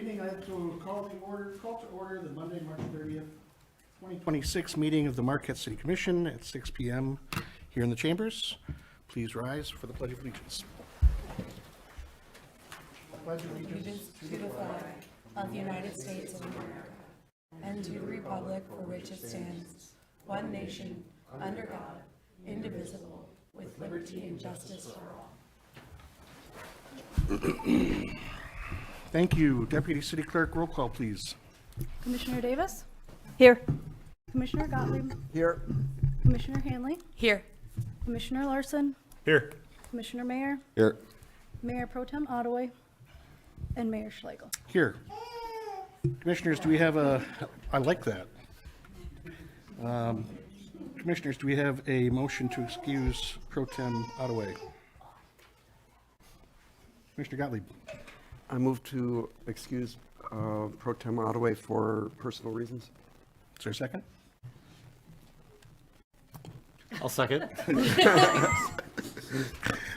evening. I have to call to order the Monday, March 30th, 2026 meeting of the Marquette City Commission at 6 p.m. here in the chambers. Please rise for the Pledge of Allegiance. Pledge allegiance To the flag of the United States of America and to the republic for which it stands, one nation, under God, indivisible, with liberty and justice for all. Thank you. Deputy City Clerk, roll call, please. Commissioner Davis? Here. Commissioner Gottlieb? Here. Commissioner Hanley? Here. Commissioner Larson? Here. Commissioner Mayer? Here. Mayor Pro Tem Ottaway? And Mayor Schlegel. Here. Commissioners, do we have I like that. Commissioners, do we have a motion to excuse Pro Tem Ottaway? Commissioner Gottlieb. I move to excuse Pro Tem Ottaway for personal reasons. Is there a second? I'll second.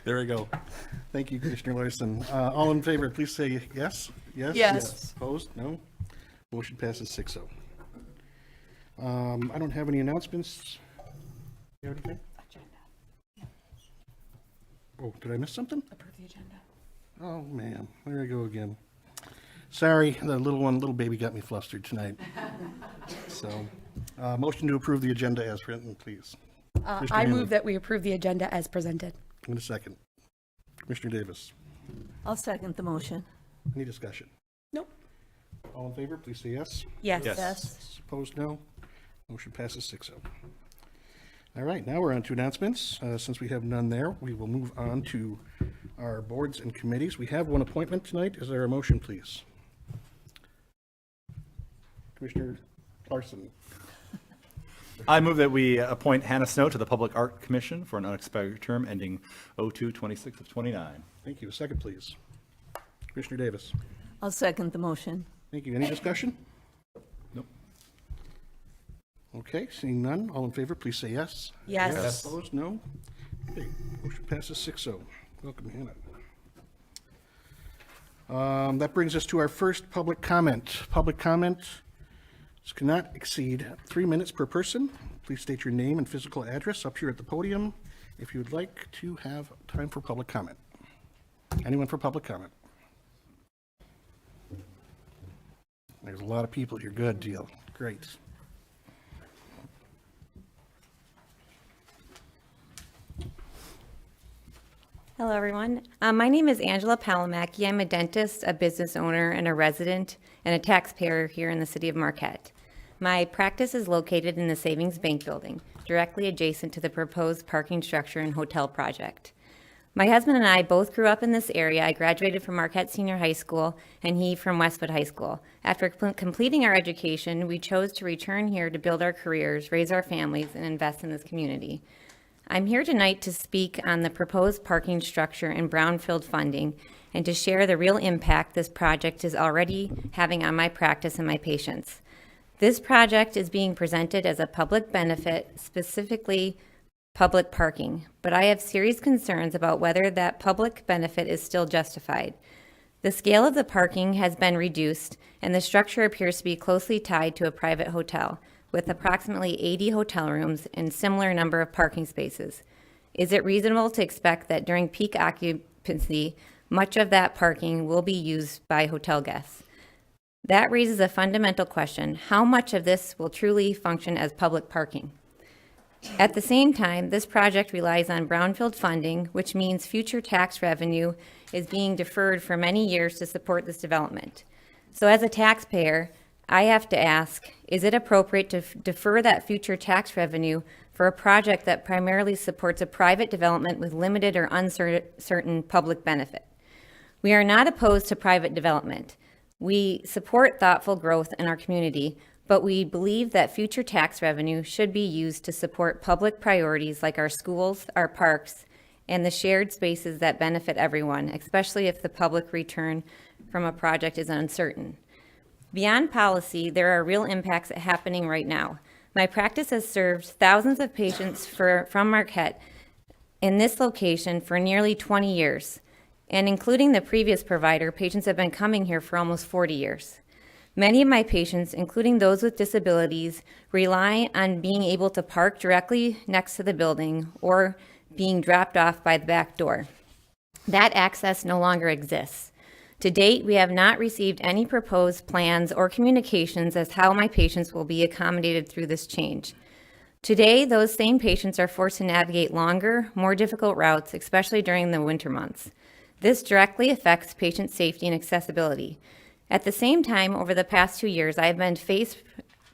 There we go. Thank you, Commissioner Larson. All in favor, please say yes. Yes? Yes. Opposed? No? Motion passes 6-0. I don't have any announcements. You have anything? Oh, did I miss something? Approve the agenda. Oh, man. There I go again. Sorry, the little baby got me flustered tonight. So, motion to approve the agenda as written, please. Commissioner I Hanley. move that we approve the agenda as presented. In a second. Commissioner Davis. I'll second the motion. Any discussion? Nope. All in favor, please say yes. Yes. Yes. Opposed, no. Motion passes 6-0. All right, now we're on to announcements. Since we have none there, we will move on to our boards and committees. We have one appointment tonight. Is there a motion, please? Commissioner Larson. I move that we appoint Hannah Snow to the Public Art Commission for an unexpired term ending 02/26 of 29. Thank you. A second, please. Commissioner Davis. I'll second the motion. Thank you. Any discussion? Nope. Okay, seeing none. All in favor, please say yes. Yes. Yes. Opposed, no. Okay, motion passes 6-0. Welcome, Hannah. That brings us to our first public comment. Public comment cannot exceed 3 minutes per person. Please state your name and physical address up here at the podium if you would like to have time for public comment. Anyone for public comment? There's a lot of people here. Good deal. Great. Hello, everyone. My name is Angela Palomacki. I'm a dentist, a business owner, and a resident and a taxpayer here in the city of Marquette. My practice is located in the Savings Bank building, directly adjacent to the proposed parking structure and hotel project. My husband and I both grew up in this area. I graduated from Marquette Senior High School, and he from Westwood High School. After completing our education, we chose to return here to build our careers, raise our families, and invest in this community. I'm here tonight to speak on the proposed parking structure and brownfield funding and to share the real impact this project is already having on my practice and my patients. This project is being presented as a public benefit, specifically public parking, but I have serious concerns about whether that public benefit is still justified. The scale of the parking has been reduced, and the structure appears to be closely tied to a private hotel, with approximately 80 hotel rooms and similar number of parking spaces. Is it reasonable to expect that during peak occupancy, much of that parking will be used by hotel guests? That raises a fundamental question: how much of this will truly function as public parking? At the same time, this project relies on brownfield funding, which means future tax revenue is being deferred for many years to support this development. So as a taxpayer, I have to ask, is it appropriate to defer that future tax revenue for a project that primarily supports a private development with limited or uncertain public benefit? We are not opposed to private development. We support thoughtful growth in our community, but we believe that future tax revenue should be used to support public priorities like our schools, our parks, and the shared spaces that benefit everyone, especially if the public return from a project is uncertain. Beyond policy, there are real impacts happening right now. My practice has served thousands of patients from Marquette in this location for nearly 20 years. And including the previous provider, patients have been coming here for almost 40 years. Many of my patients, including those with disabilities, rely on being able to park directly next to the building or being dropped off by the back door. That access no longer exists. To date, we have not received any proposed plans or communications as how my patients will be accommodated through this change. Today, those same patients are forced to navigate longer, more difficult routes, especially during the winter months. This directly affects patient safety and accessibility. At the same time, over the past 2 years, I have been faced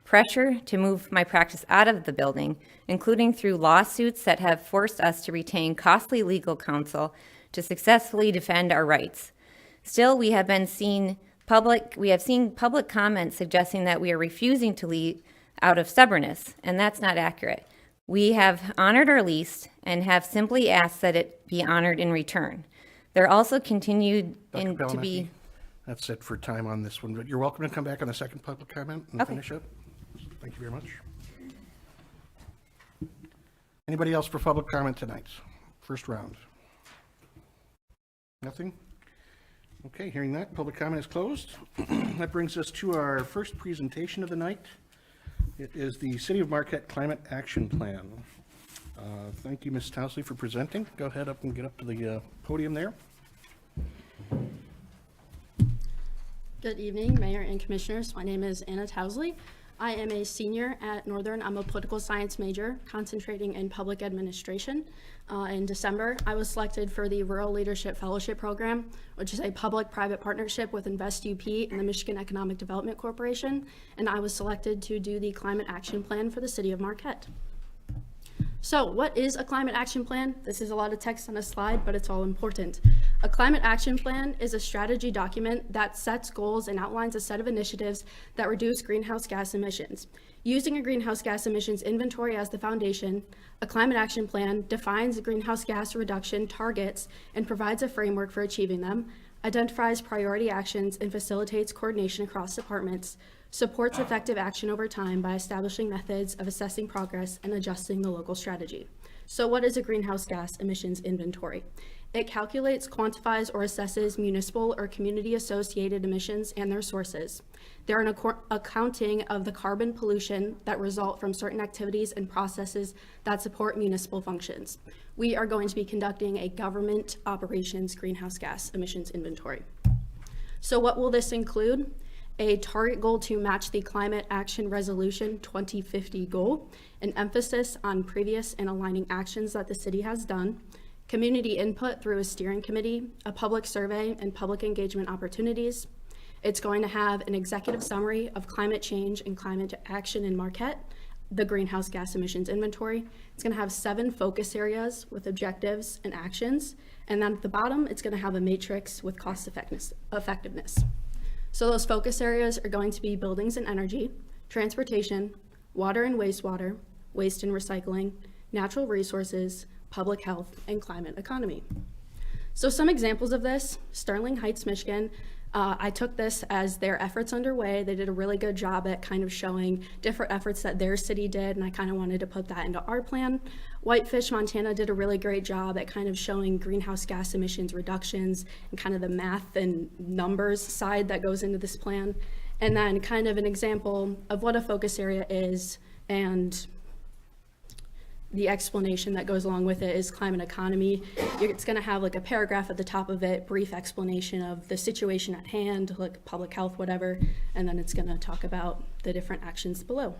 pressure to move my practice out of the building, including through lawsuits that have forced us to retain costly legal counsel to successfully defend our rights. Still, we have seen public comments suggesting that we are refusing to leave out of stubbornness, and that's not accurate. We have honored our lease and have simply asked that it be honored in return. There also continued Dr. to be. Palomaki, that's it for time on this one, but you're welcome to come back on the second public comment and Okay. finish up. Thank you very much. Anybody else for public comment tonight? First round. Nothing? Okay, hearing that, public comment is closed. That brings us to our first presentation of the night. It is the City of Marquette Climate Action Plan. Thank you, Ms. Towsley, for presenting. Go ahead up and get up to the podium there. Good evening, Mayor and Commissioners. My name is Anna Towsley. I am a senior at Northern. I'm a political science major concentrating in public administration. In December, I was selected for the Rural Leadership Fellowship Program, which is a public-private partnership with Invest UP and the Michigan Economic Development Corporation, and I was selected to do the Climate Action Plan for the City of Marquette. So what is a climate action plan? This is a lot of text on a slide, but it's all important. A climate action plan is a strategy document that sets goals and outlines a set of initiatives that reduce greenhouse gas emissions. Using a greenhouse gas emissions inventory as the foundation, a climate action plan defines greenhouse gas reduction targets and provides a framework for achieving them, identifies priority actions and facilitates coordination across departments, supports effective action over time by establishing methods of assessing progress and adjusting the local strategy. So what is a greenhouse gas emissions inventory? It calculates, quantifies, or assesses municipal or community-associated emissions and their sources. They're an accounting of the carbon pollution that result from certain activities and processes that support municipal functions. We are going to be conducting a government operations greenhouse gas emissions inventory. So what will this include? A target goal to match the Climate Action Resolution 2050 goal, an emphasis on previous and aligning actions that the city has done, community input through a steering committee, a public survey, and public engagement opportunities. It's going to have an executive summary of climate change and climate action in Marquette, the greenhouse gas emissions inventory. It's going to have 7 focus areas with objectives and actions. And then at the bottom, it's going to have a matrix with cost effectiveness. So those focus areas are going to be buildings and energy, transportation, water and wastewater, waste and recycling, natural resources, public health, and climate economy. So some examples of this, Sterling Heights, Michigan. I took this as their efforts underway. They did a really good job at kind of showing different efforts that their city did, and I kind of wanted to put that into our plan. Whitefish, Montana did a really great job at kind of showing greenhouse gas emissions reductions and kind of the math and numbers side that goes into this plan. And then kind of an example of what a focus area is, and the explanation that goes along with it is climate economy. It's going to have like a paragraph at the top of it, brief explanation of the situation at hand, like public health, whatever, and then it's going to talk about the different actions below.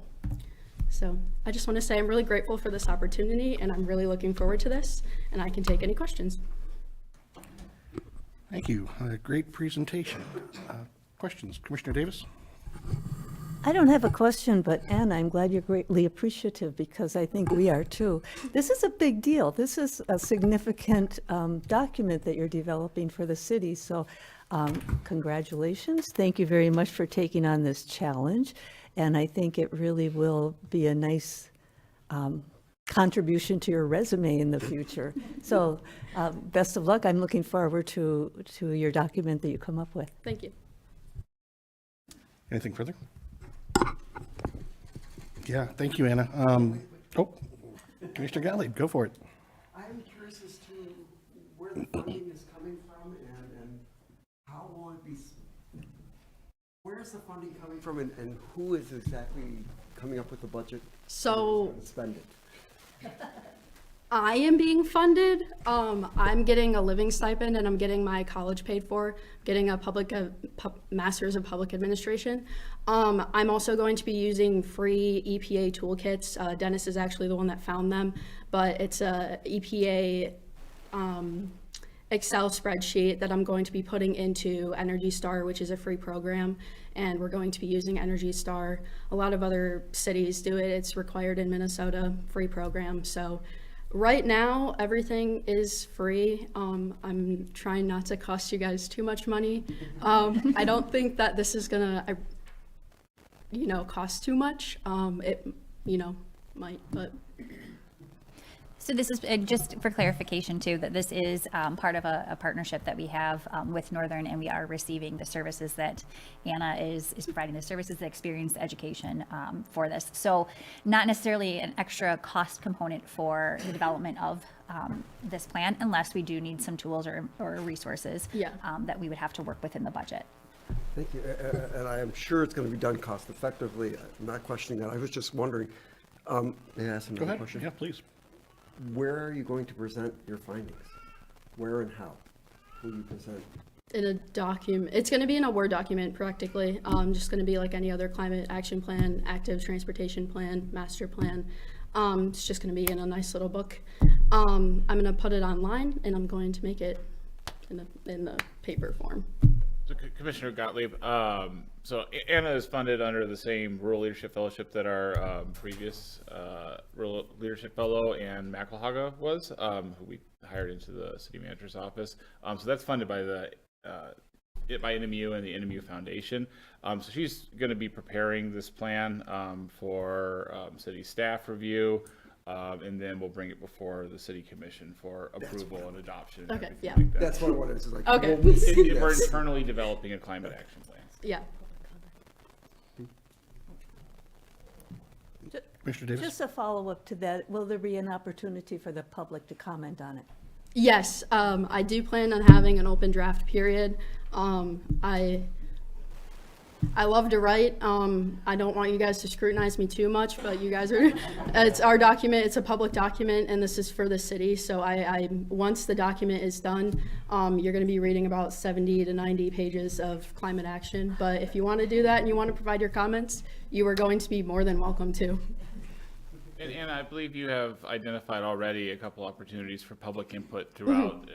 So I just want to say I'm really grateful for this opportunity, and I'm really looking forward to this, and I can take any questions. Thank you. Great presentation. Questions? Commissioner Davis? I don't have a question, but Anna, I'm glad you're greatly appreciative, because I think we are too. This is a big deal. This is a significant document that you're developing for the city. So congratulations. Thank you very much for taking on this challenge. And I think it really will be a nice contribution to your resume in the future. So best of luck. I'm looking forward to your document that you come up with. Thank you. Anything further? Yeah, thank you, Anna. Commissioner Gottlieb, go for it. I'm curious as to where the funding is coming from Where's the funding coming from, and who is exactly coming up with the budget? So to spend it? I am being funded. I'm getting a living stipend and I'm getting my college paid for, getting a master's of public administration. I'm also going to be using free EPA toolkits. Dennis is actually the one that found them, but it's a EPA Excel spreadsheet that I'm going to be putting into Energy Star, which is a free program, and we're going to be using Energy Star. A lot of other cities do it. It's required in Minnesota, free program. So right now, everything is free. I'm trying not to cost you guys too much money. I don't think that this is gonna, cost too much. It, might, but. So this is, just for clarification too, that this is part of a partnership that we have with Northern, and we are receiving the services that Anna is providing, the services, the experience, the education for this. So not necessarily an extra cost component for the development of this plan, unless we do need some tools or resources that we would have to work with in the budget. Thank you, and I am sure it's going to be done cost effectively. I'm not questioning that. I was just wondering, may I ask Go another ahead. question? Yeah, please. Where are you going to present your findings? Where and how will you present? In a document. It's going to be in a Word document practically. Just going to be like any other climate action plan, active transportation plan, master plan. It's just going to be in a nice little book. I'm going to put it online, and I'm going to make it in the paper form. So Commissioner Gottlieb, so Anna is funded under the same Rural Leadership Fellowship that our previous Rural Leadership Fellow, Ann McElhaga, was, who we hired into the city manager's office. So that's funded by by NMU and the NMU Foundation. So she's going to be preparing this plan for city staff review, and then we'll bring it before the city commission for approval and adoption. And Okay, everything yeah. like that. That's what I wanted to like. Okay. will we see We're this? internally developing a climate action plan. Yeah. Commissioner Davis? Just a follow-up to that, will there be an opportunity for the public to comment on it? Yes, I do plan on having an open draft period. I love to write. I don't want you guys to scrutinize me too much, but you guys are, it's our document, it's a public document, and this is for the city. So once the document is done, you're gonna be reading about 70 to 90 pages of climate action. But if you wanna do that and you wanna provide your comments, you are going to be more than welcome to. And Anna, I believe you have identified already a couple opportunities for public input throughout.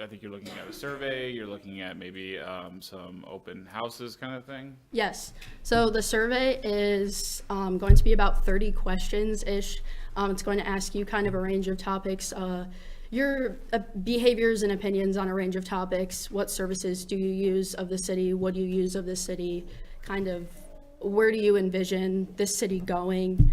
I think you're looking at a survey, you're looking at maybe some open houses kind of thing. Yes. So the survey is going to be about 30 questions-ish. It's going to ask you kind of a range of topics, your behaviors and opinions on a range of topics. What services do you use of the city? What do you use of the city? Kind of where do you envision this city going?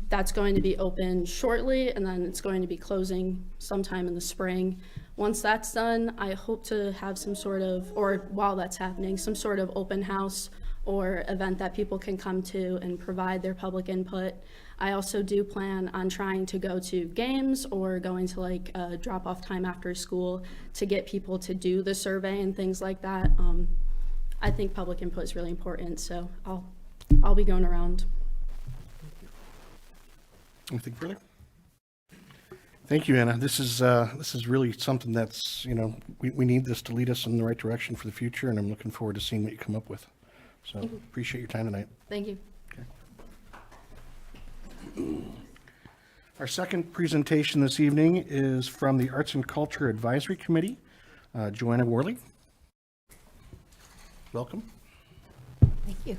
That's going to be open shortly, and then it's going to be closing sometime in the spring. Once that's done, I hope to have some sort of, or while that's happening, some sort of open house or event that people can come to and provide their public input. I also do plan on trying to go to games or going to like a drop-off time after school to get people to do the survey and things like that. I think public input is really important, so I'll be going around. Anything further? Thank you, Anna. This is really something that's, we need this to lead us in the right direction for the future, and I'm looking forward to seeing what you come up with. So appreciate your time tonight. Thank you. Our second presentation this evening is from the Arts and Culture Advisory Committee. Joanna Worley. Welcome. Thank you.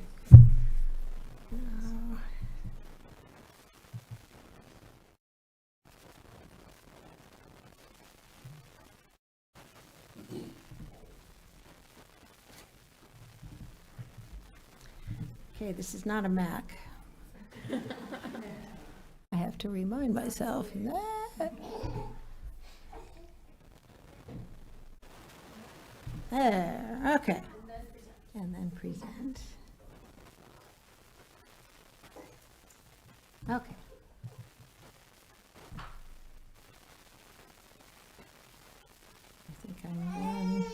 Okay, this is not a Mac. I have to remind myself that. There, okay. And then present. Okay. I think I'm done.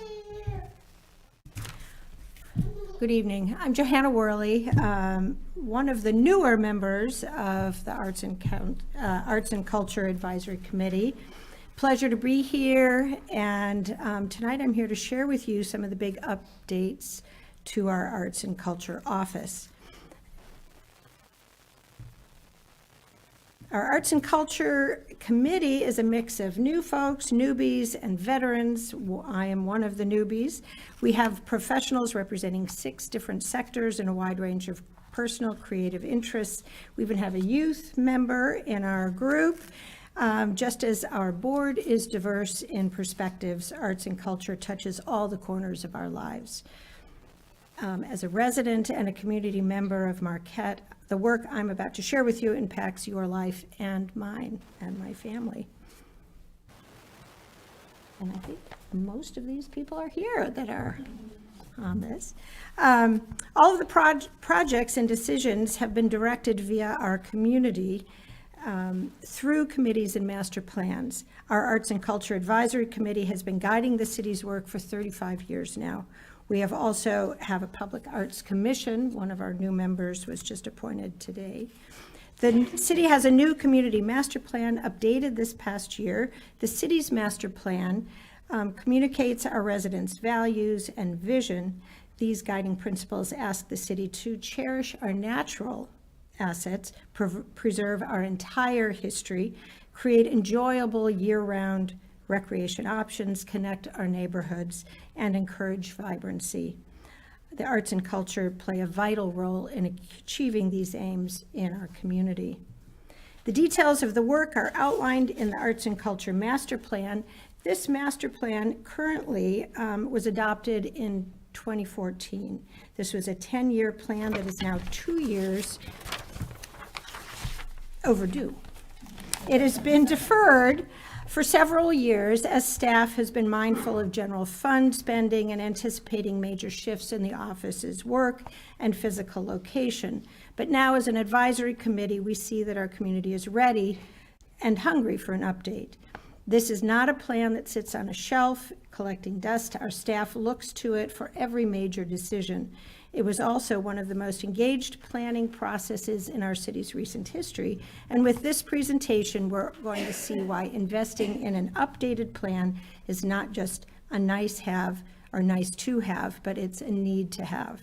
Good evening. I'm Johanna Worley, one of the newer members of the Arts and Culture Advisory Committee. Pleasure to be here, and tonight I'm here to share with you some of the big updates to our Arts and Culture Office. Our Arts and Culture Committee is a mix of new folks, newbies, and veterans. I am one of the newbies. We have professionals representing 6 different sectors and a wide range of personal creative interests. We even have a youth member in our group. Just as our board is diverse in perspectives, arts and culture touches all the corners of our lives. As a resident and a community member of Marquette, the work I'm about to share with you impacts your life and mine and my family. And I think most of these people are here that are on this. All of the projects and decisions have been directed via our community through committees and master plans. Our Arts and Culture Advisory Committee has been guiding the city's work for 35 years now. We also have a Public Arts Commission. One of our new members was just appointed today. The city has a new community master plan updated this past year. The city's master plan communicates our residents' values and vision. These guiding principles ask the city to cherish our natural assets, preserve our entire history, create enjoyable year-round recreation options, connect our neighborhoods, and encourage vibrancy. The arts and culture play a vital role in achieving these aims in our community. The details of the work are outlined in the Arts and Culture Master Plan. This master plan currently was adopted in 2014. This was a 10-year plan that is now 2 years overdue. It has been deferred for several years as staff has been mindful of general fund spending and anticipating major shifts in the office's work and physical location. But now as an advisory committee, we see that our community is ready and hungry for an update. This is not a plan that sits on a shelf collecting dust. Our staff looks to it for every major decision. It was also one of the most engaged planning processes in our city's recent history. And with this presentation, we're going to see why investing in an updated plan is not just a nice have or nice to have, but it's a need to have.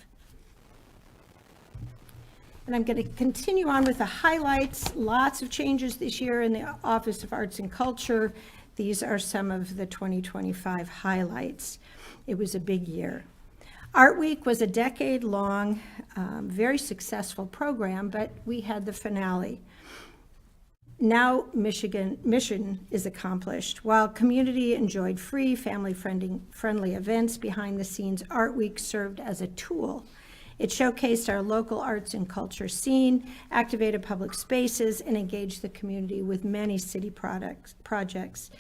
And I'm going to continue on with the highlights. Lots of changes this year in the Office of Arts and Culture. These are some of the 2025 highlights. It was a big year. Art Week was a decade-long, very successful program, but we had the finale. Now mission is accomplished. While community enjoyed free, family-friendly events behind the scenes, Art Week served as a tool. It showcased our local arts and culture scene, activated public spaces, and engaged the community with many city projects.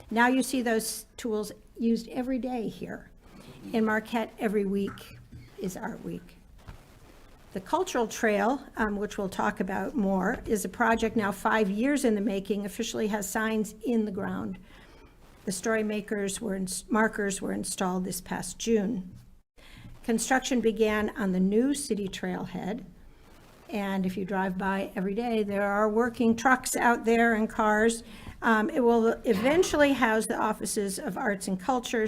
Now you see those tools used every day here. In Marquette, every week is Art Week. The Cultural Trail, which we'll talk about more, is a project now 5 years in the making, officially has signs in the ground. The story markers were installed this past June. Construction began on the new city trailhead, and if you drive by every day, there are working trucks out there and cars. It will eventually house the offices of Arts and Culture.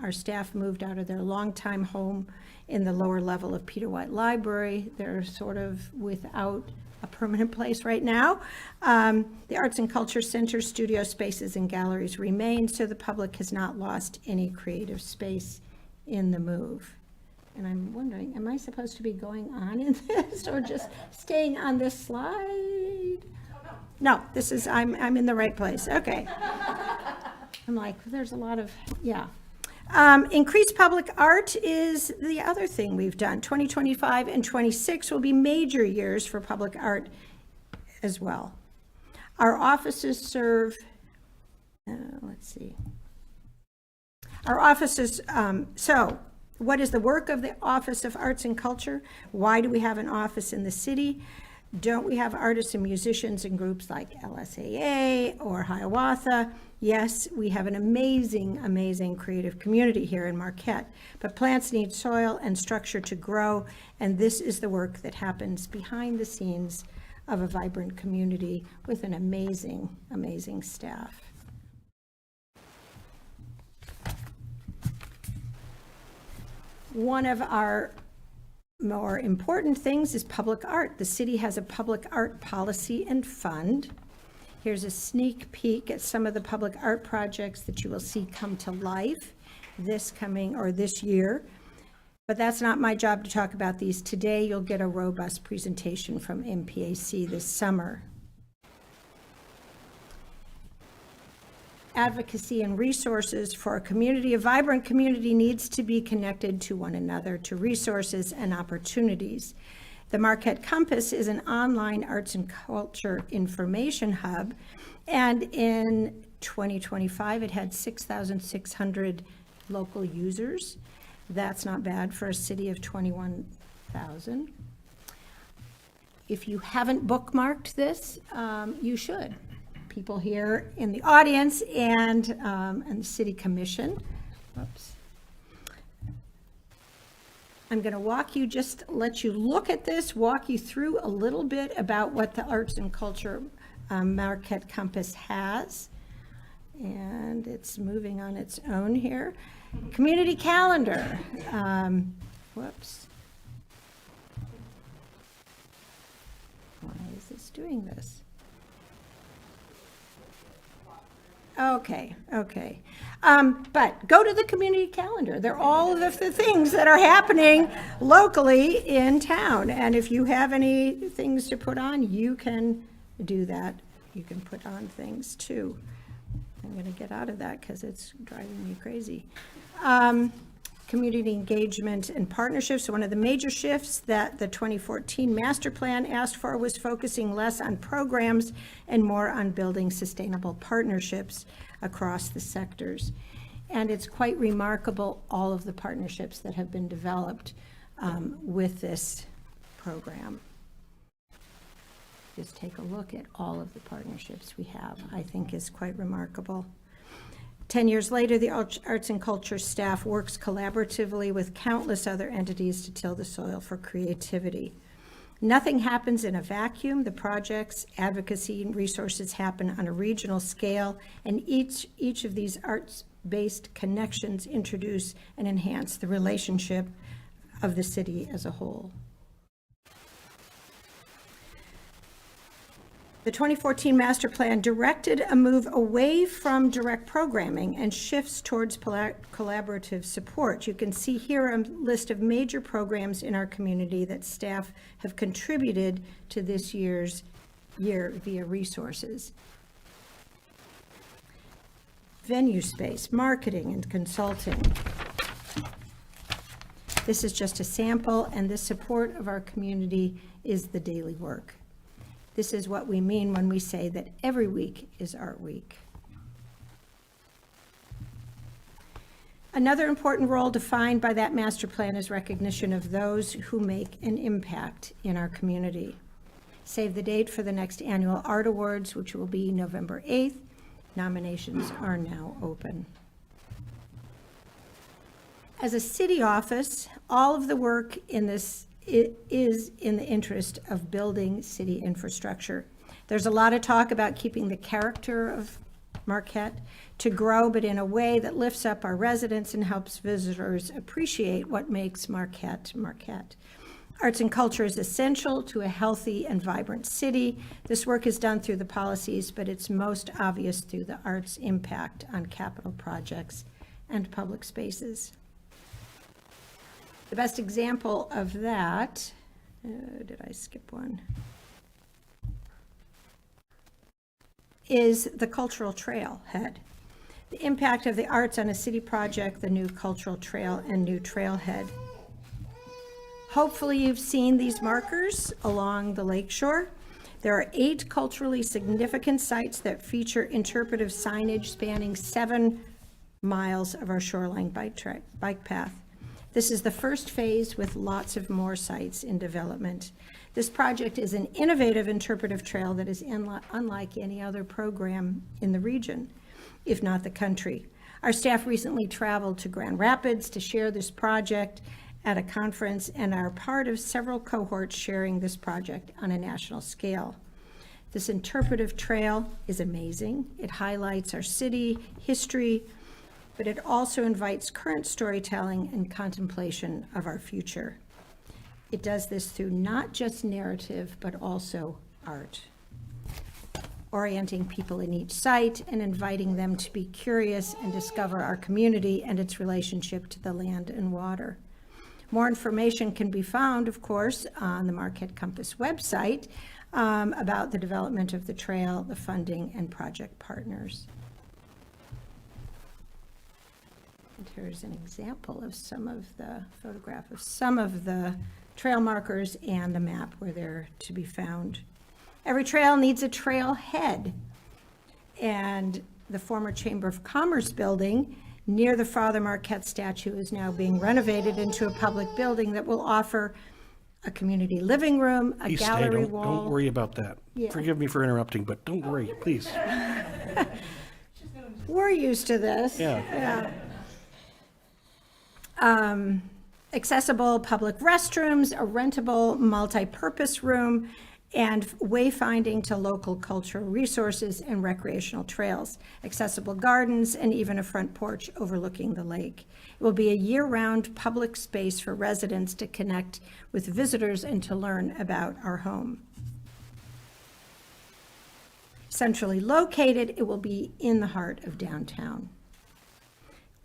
Our staff moved out of their longtime home in the lower level of Peter White Library. They're sort of without a permanent place right now. The Arts and Culture Center, studio spaces, and galleries remain, so the public has not lost any creative space in the move. And I'm wondering, am I supposed to be going on in this or just staying on this slide? No, this is, I'm in the right place. Okay. I'm like, there's a lot of, yeah. Increased public art is the other thing we've done. 2025 and 26 will be major years for public art as well. Our offices serve, let's see. Our offices, so what is the work of the Office of Arts and Culture? Why do we have an office in the city? Don't we have artists and musicians in groups like LSAA or Hiawatha? Yes, we have an amazing, amazing creative community here in Marquette, but plants need soil and structure to grow, and this is the work that happens behind the scenes of a vibrant community with an amazing, amazing staff. One of our more important things is public art. The city has a public art policy and fund. Here's a sneak peek at some of the public art projects that you will see come to life this year. But that's not my job to talk about these today. You'll get a robust presentation from MPAC this summer. Advocacy and resources for a community. A vibrant community needs to be connected to one another, to resources and opportunities. The Marquette Compass is an online arts and culture information hub, and in 2025, it had 6,600 local users. That's not bad for a city of 21,000. If you haven't bookmarked this, you should. People here in the audience and the city commission. Oops. I'm going to let you look at this, walk you through a little bit about what the Arts and Culture Marquette Compass has. And it's moving on its own here. Community calendar. Whoops. Why is this doing this? Okay. But go to the community calendar. They're all of the things that are happening locally in town. And if you have any things to put on, you can do that. You can put on things too. I'm going to get out of that because it's driving me crazy. Community engagement and partnerships. One of the major shifts that the 2014 master plan asked for was focusing less on programs and more on building sustainable partnerships across the sectors. And it's quite remarkable, all of the partnerships that have been developed with this program. Just take a look at all of the partnerships we have, I think is quite remarkable. 10 years later, the arts and culture staff works collaboratively with countless other entities to till the soil for creativity. Nothing happens in a vacuum. The projects, advocacy, and resources happen on a regional scale, and each of these arts-based connections introduce and enhance the relationship of the city as a whole. The 2014 master plan directed a move away from direct programming and shifts towards collaborative support. You can see here a list of major programs in our community that staff have contributed to this year via resources. Venue space, marketing and consulting. This is just a sample, and the support of our community is the daily work. This is what we mean when we say that every week is Art Week. Another important role defined by that master plan is recognition of those who make an impact in our community. Save the date for the next annual Art Awards, which will be November 8th. Nominations are now open. As a city office, all of the work in this is in the interest of building city infrastructure. There's a lot of talk about keeping the character of Marquette to grow, but in a way that lifts up our residents and helps visitors appreciate what makes Marquette, Marquette. Arts and culture is essential to a healthy and vibrant city. This work is done through the policies, but it's most obvious through the arts' impact on capital projects and public spaces. The best example of that, did I skip one? Is the cultural trailhead. The impact of the arts on a city project, the new cultural trail and new trailhead. Hopefully you've seen these markers along the lakeshore. There are 8 culturally significant sites that feature interpretive signage spanning 7 miles of our shoreline bike path. This is the first phase with lots of more sites in development. This project is an innovative interpretive trail that is unlike any other program in the region, if not the country. Our staff recently traveled to Grand Rapids to share this project at a conference and are part of several cohorts sharing this project on a national scale. This interpretive trail is amazing. It highlights our city, history, but it also invites current storytelling and contemplation of our future. It does this through not just narrative, but also art, orienting people in each site and inviting them to be curious and discover our community and its relationship to the land and water. More information can be found, of course, on the Marquette Compass website about the development of the trail, the funding, and project partners. And here's an example of some of the photograph of some of the trail markers and the map where they're to be found. Every trail needs a trailhead, and the former Chamber of Commerce building near the Father Marquette statue is now being renovated into a public building that will offer a community living room, a Please stay. gallery Don't wall. worry about that. Yeah. Forgive me for interrupting, but don't worry, please. We're used to this. Yeah. Accessible public restrooms, a rentable multi-purpose room, and wayfinding to local cultural resources and recreational trails, accessible gardens, and even a front porch overlooking the lake. It will be a year-round public space for residents to connect with visitors and to learn about our home. Centrally located, it will be in the heart of downtown.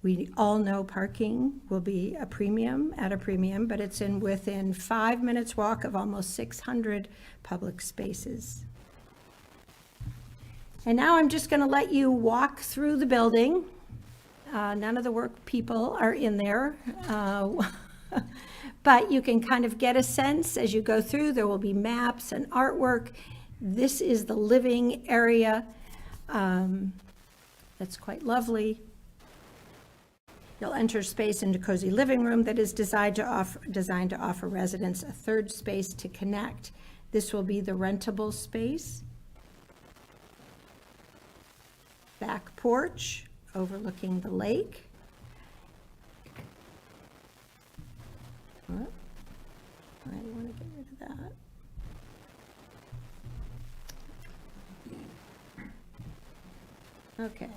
We all know parking will be at a premium, but it's within 5 minutes walk of almost 600 public spaces. And now I'm just going to let you walk through the building. None of the work people are in there, but you can kind of get a sense as you go through. There will be maps and artwork. This is the living area. That's quite lovely. You'll enter space into cozy living room that is designed to offer residents a third space to connect. This will be the rentable space. Back porch overlooking the lake. Oh, I want to get rid of that. Okay.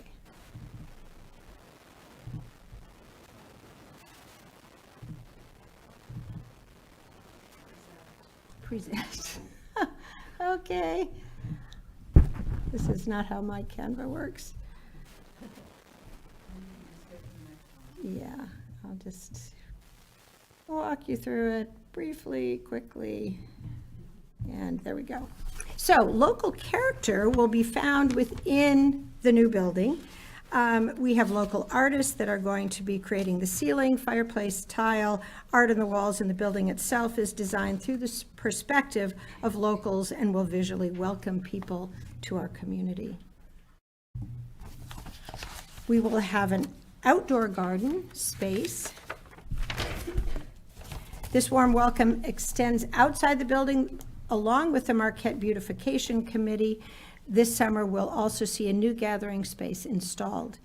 Present. Okay. This is not how my Canva works. Yeah, I'll just walk you through it briefly, quickly, and there we go. So local character will be found within the new building. We have local artists that are going to be creating the ceiling, fireplace, tile, art on the walls, and the building itself is designed through the perspective of locals and will visually welcome people to our community. We will have an outdoor garden space. This warm welcome extends outside the building along with the Marquette Beautification Committee. This summer, we'll also see a new gathering space installed.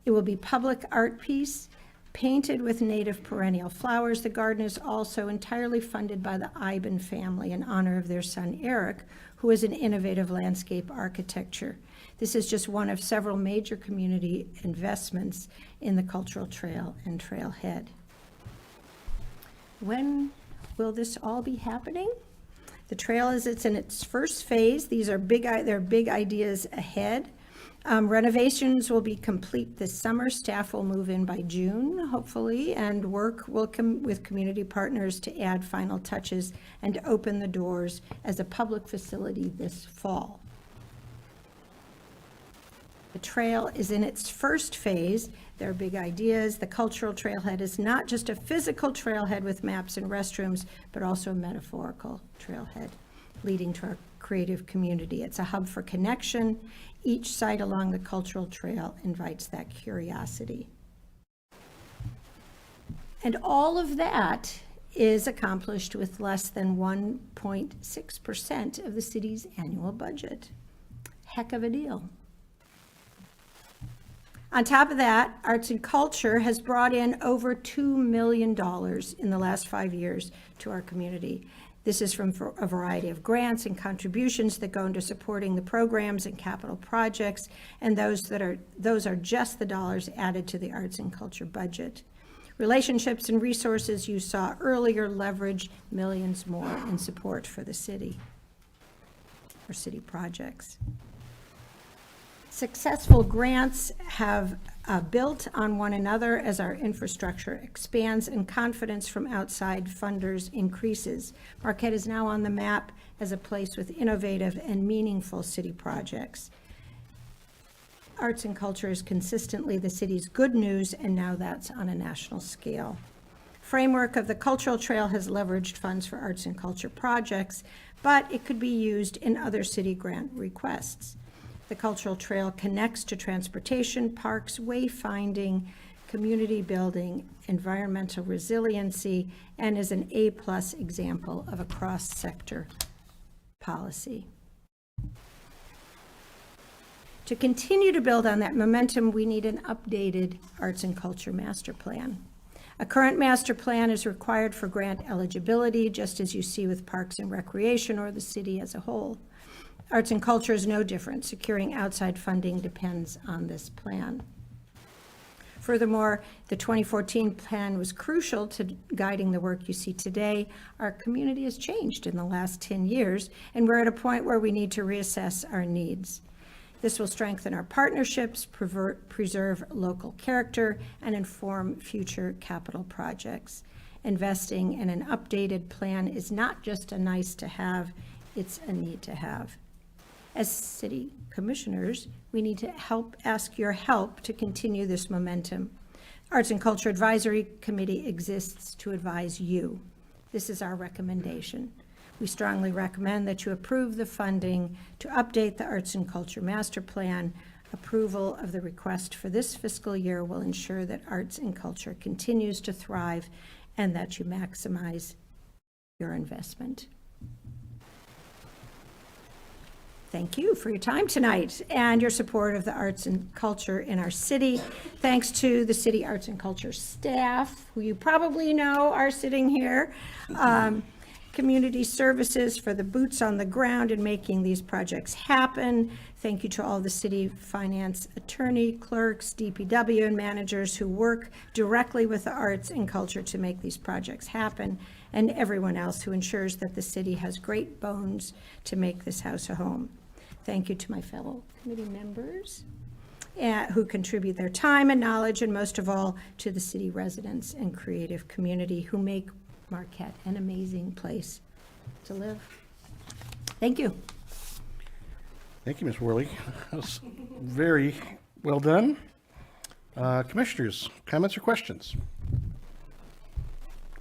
It will be public art piece painted with native perennial flowers. The garden is also entirely funded by the Iben family in honor of their son Eric, who is an innovative landscape architecture. This is just one of several major community investments in the cultural trail and trailhead. When will this all be happening? The trail it's in its first phase. These are big ideas ahead. Renovations will be complete this summer. Staff will move in by June, hopefully, and work will come with community partners to add final touches and to open the doors as a public facility this fall. The trail is in its first phase. There are big ideas. The cultural trailhead is not just a physical trailhead with maps and restrooms, but also a metaphorical trailhead leading to our creative community. It's a hub for connection. Each site along the cultural trail invites that curiosity. And all of that is accomplished with less than 1.6% of the city's annual budget. Heck of a deal. On top of that, arts and culture has brought in over $2 million in the last 5 years to our community. This is from a variety of grants and contributions that go into supporting the programs and capital projects, and those are just the dollars added to the arts and culture budget. Relationships and resources you saw earlier leverage millions more in support for the city, or city projects. Successful grants have built on one another as our infrastructure expands and confidence from outside funders increases. Marquette is now on the map as a place with innovative and meaningful city projects. Arts and culture is consistently the city's good news, and now that's on a national scale. Framework of the Cultural Trail has leveraged funds for arts and culture projects, but it could be used in other city grant requests. The Cultural Trail connects to transportation, parks, wayfinding, community building, environmental resiliency, and is an A+ example of a cross-sector policy. To continue to build on that momentum, we need an updated arts and culture master plan. A current master plan is required for grant eligibility, just as you see with Parks and Recreation or the city as a whole. Arts and culture is no different. Securing outside funding depends on this plan. Furthermore, the 2014 plan was crucial to guiding the work you see today. Our community has changed in the last 10 years, and we're at a point where we need to reassess our needs. This will strengthen our partnerships, preserve local character, and inform future capital projects. Investing in an updated plan is not just a nice to have, it's a need to have. As city commissioners, we need to ask your help to continue this momentum. Arts and Culture Advisory Committee exists to advise you. This is our recommendation. We strongly recommend that you approve the funding to update the Arts and Culture Master Plan. Approval of the request for this fiscal year will ensure that arts and culture continues to thrive and that you maximize your investment. Thank you for your time tonight and your support of the arts and culture in our city. Thanks to the city arts and culture staff, who you probably know are sitting here. Community services for the boots on the ground in making these projects happen. Thank you to all the city finance attorney, clerks, DPW, and managers who work directly with the arts and culture to make these projects happen, and everyone else who ensures that the city has great bones to make this house a home. Thank you to my fellow committee members who contribute their time and knowledge, and most of all, to the city residents and creative community who make Marquette an amazing place to live. Thank you. Thank you, Ms. Worley. That was very well done. Commissioners, comments or questions?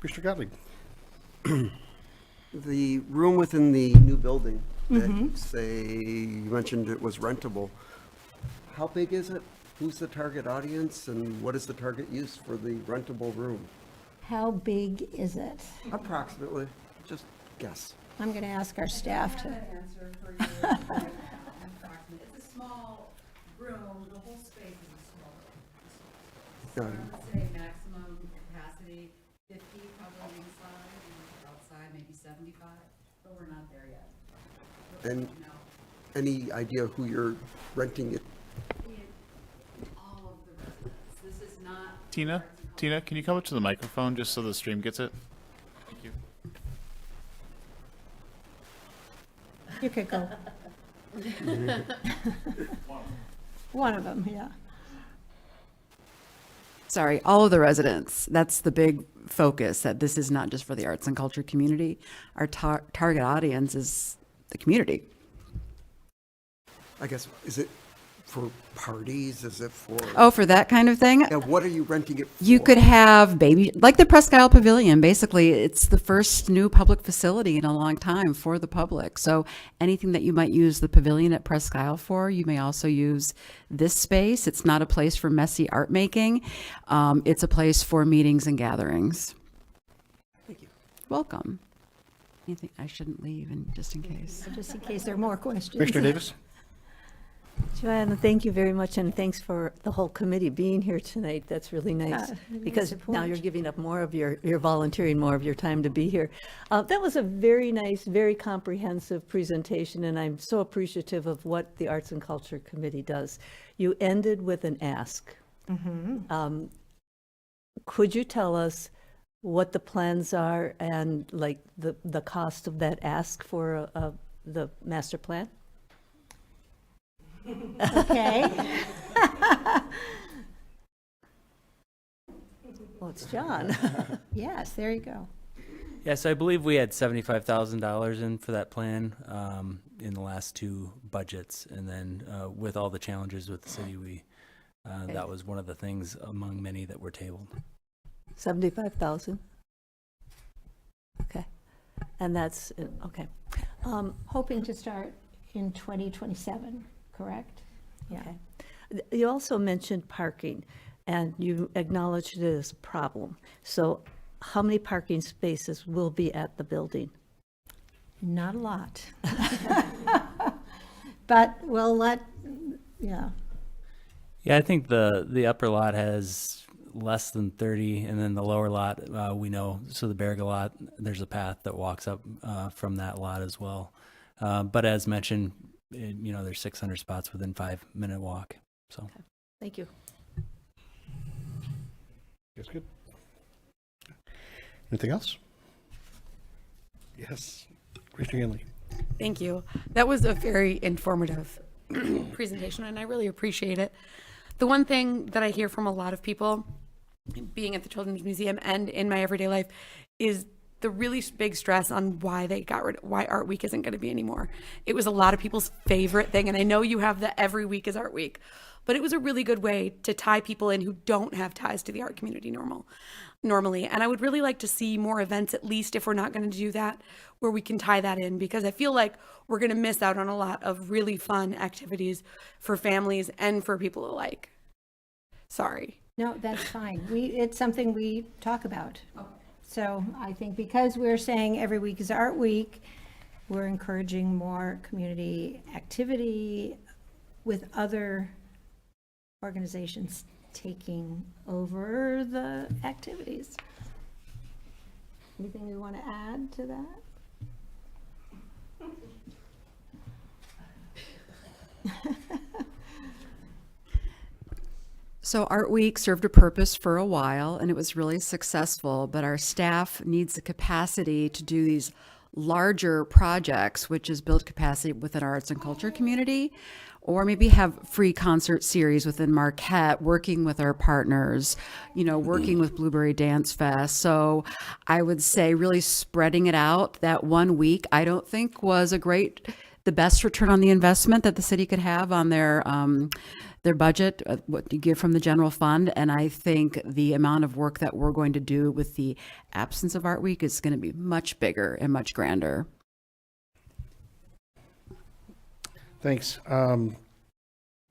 Commissioner Gottlieb. The room within the new building that you say, you mentioned it was rentable. How big is it? Who's the target audience, and what is the target use for the rentable room? How big is it? Approximately, just guess. I'm going to ask our staff to. Answer for you. It's a small room, the whole space is a small room. I would say maximum capacity 50 probably inside, and outside maybe 75, but we're not there yet. And any idea who you're renting it? All of the residents. This is not. Tina, can you come up to the microphone just so the stream gets it? Thank you. You could go. One of them, yeah. Sorry, all of the residents. That's the big focus, that this is not just for the arts and culture community. Our target audience is the community. I guess, is it for parties? Is it for? Oh, for that kind of thing? Yeah, what are you renting it for? You could have baby, like the Presque Isle Pavilion, basically, it's the first new public facility in a long time for the public. So anything that you might use the pavilion at Presque Isle for, you may also use this space. It's not a place for messy art making. It's a place for meetings and gatherings. Thank you. Welcome. Anything, I shouldn't leave, and just in case. Just in case there are more questions. Commissioner Davis? Joanna, thank you very much, and thanks for the whole committee being here tonight. That's really nice, really because nice now support. you're giving up more of you're volunteering more of your time to be here. That was a very nice, very comprehensive presentation, and I'm so appreciative of what the Arts and Culture Committee does. You ended with an ask. Could you tell us what the plans are and like the cost of that ask for the master plan? Okay. Well, it's John. Yes, there you go. Yes, I believe we had $75,000 in for that plan in the last two budgets, and then with all the challenges with the city, that was one of the things among many that were tabled. 75,000? Okay. And that's, okay. Hoping to start in 2027, correct? Yeah. Okay. You also mentioned parking, and you acknowledged it as a problem. So how many parking spaces will be at the building? Not a lot. But we'll yeah. Yeah, I think the upper lot has less than 30, and then the lower lot, we know, so the Berga lot, there's a path that walks up from that lot as well. But as mentioned, there's 600 spots within 5-minute walk, so. Okay. Thank you. That's good. Anything else? Yes. Commissioner Hanley. Thank you. That was a very informative presentation, and I really appreciate it. The one thing that I hear from a lot of people, being at the Children's Museum and in my everyday life, is the really big stress on why Art Week isn't going to be anymore. It was a lot of people's favorite thing, and I know you have the every week is Art Week, but it was a really good way to tie people in who don't have ties to the art community normally. And I would really like to see more events, at least if we're not going to do that, where we can tie that in, because I feel like we're going to miss out on a lot of really fun activities for families and for people alike. Sorry. No, that's fine. It's something we talk about. So I think because we're saying every week is Art Week, we're encouraging more community activity with other organizations taking over the activities. Anything we want to add to that? So Art Week served a purpose for a while, and it was really successful, but our staff needs the capacity to do these larger projects, which is build capacity within our arts and culture community, or maybe have free concert series within Marquette, working with our partners, working with Blueberry Dance Fest. So I would say really spreading it out. That 1 week, I don't think was the best return on the investment that the city could have on their budget, what you give from the general fund. And I think the amount of work that we're going to do with the absence of Art Week is going to be much bigger and much grander. Thanks.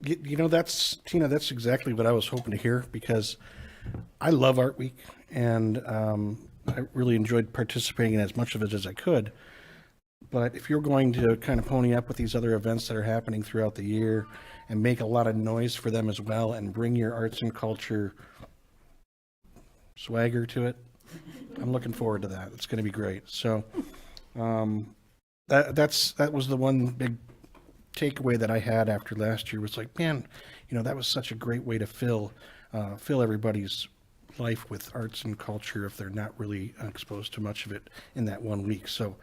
That's Tina, that's exactly what I was hoping to hear, because I love Art Week, and I really enjoyed participating in as much of it as I could. But if you're going to kind of pony up with these other events that are happening throughout the year and make a lot of noise for them as well, and bring your arts and culture swagger to it, I'm looking forward to that. It's going to be great. So that was the one big takeaway that I had after last year, was like, man, that was such a great way to fill everybody's life with arts and culture if they're not really exposed to much of it in that 1 week. So